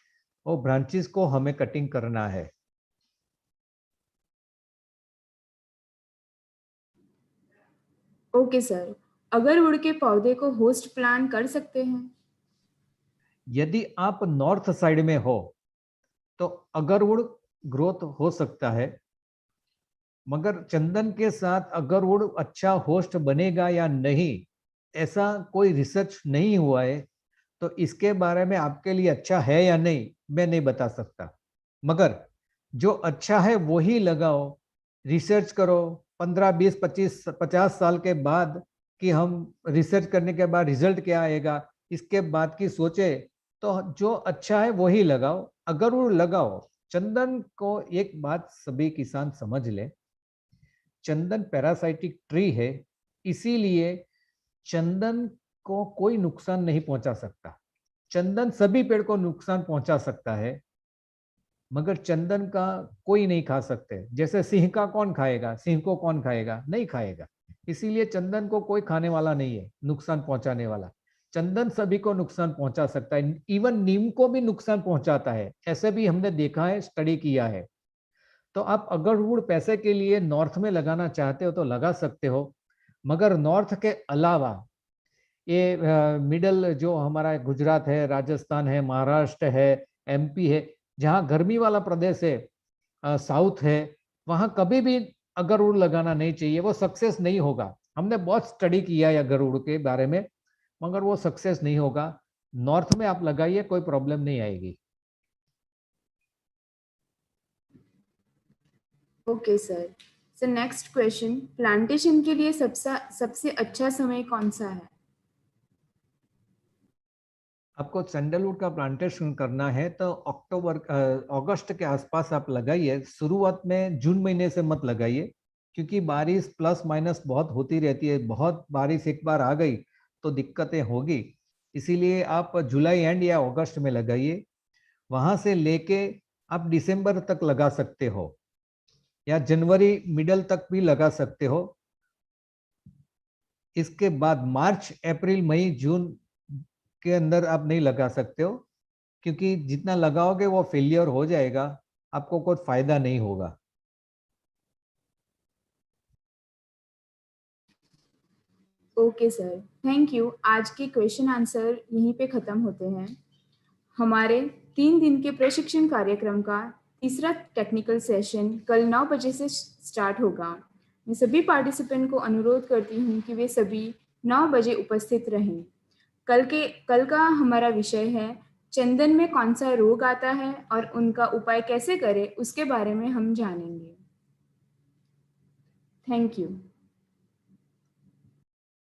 वो ब्रांचेस को हमें कटिंग करना है। ओके सर, अगरवुड के पौधे को होस्ट प्लांट कर सकते हैं? यदि आप नॉर्थ साइड में हो तो अगरवुड ग्रोथ हो सकता है, मगर चंदन के साथ अगरवुड अच्छा होस्ट बनेगा या नहीं, ऐसा कोई रिसर्च नहीं हुआ है, तो इसके बारे में आपके लिए अच्छा है या नहीं मैं नहीं बता सकता। मगर जो अच्छा है वो ही लगाओ, रिसर्च करो। 15, 20, 25, 50 साल के बाद कि हम रिसर्च करने के बाद रिजल्ट क्या आएगा, इसके बाद की सोचे, तो जो अच्छा है वो ही लगाओ, अगरवुड लगाओ। चंदन को एक बात सभी किसान समझ ले, चंदन पैरासाइटिक ट्री है, इसीलिए चंदन को कोई नुकसान नहीं पहुंचा सकता। चंदन सभी पेड़ को नुकसान पहुंचा सकता है, मगर चंदन का कोई नहीं खा सकते। जैसे सिंह का कौन खाएगा, सिंह को कौन खाएगा, नहीं खाएगा। इसीलिए चंदन को कोई खाने वाला नहीं है, नुकसान पहुंचाने वाला। चंदन सभी को नुकसान पहुंचा सकता है, इवन नीम को भी नुकसान पहुंचाता है, ऐसे भी हमने देखा है, स्टडी किया है। तो आप अगर वुड पैसे के लिए नॉर्थ में लगाना चाहते हो तो लगा सकते हो, मगर नॉर्थ के अलावा ये मिडल जो हमारा गुजरात है, राजस्थान है, महाराष्ट्र है, एमपी है, जहाँ गर्मी वाला प्रदेश है, साउथ है, वहाँ कभी भी अगरवुड लगाना नहीं चाहिए, वो सक्सेस नहीं होगा। हमने बहुत स्टडी किया है अगरवुड के बारे में, मगर वो सक्सेस नहीं होगा। नॉर्थ में आप लगाइए, कोई प्रॉब्लम नहीं आएगी। Okay sir. Sir, next question, plantation के लिए सबसे अच्छा समय कौन सा है? आपको सैंडलवुड का प्लांटेशन करना है तो अगस्त के आसपास आप लगाइए। शुरुआत में जून महीने से मत लगाइए, क्योंकि बारिश प्लस माइनस बहुत होती रहती है। बहुत बारिश एक बार आ गई तो दिक्कतें होगी, इसीलिए आप जुलाई एंड या अगस्त में लगाइए। वहां से लेके आप दिसंबर तक लगा सकते हो, या जनवरी मिडल तक भी लगा सकते हो। इसके बाद मार्च, अप्रैल, मई, जून के अंदर आप नहीं लगा सकते हो, क्योंकि जितना लगाओगे वो फेलियर हो जाएगा, आपको कोई फायदा नहीं होगा। Okay sir, thank you. आज के क्वेश्चन आंसर यहीं पे ख़त्म होते हैं। हमारे 3 दिन के प्रशिक्षण कार्यक्रम का तीसरा टेक्निकल सेशन कल 9 बजे से स्टार्ट होगा। मैं सभी पार्टिसिपेंट को अनुरोध करती हूँ कि वे सभी 9 बजे उपस्थित रहें। कल का हमारा विषय है चंदन में कौन सा रोग आता है और उनका उपाय कैसे करें, उसके बारे में हम जानेंगे। Thank you.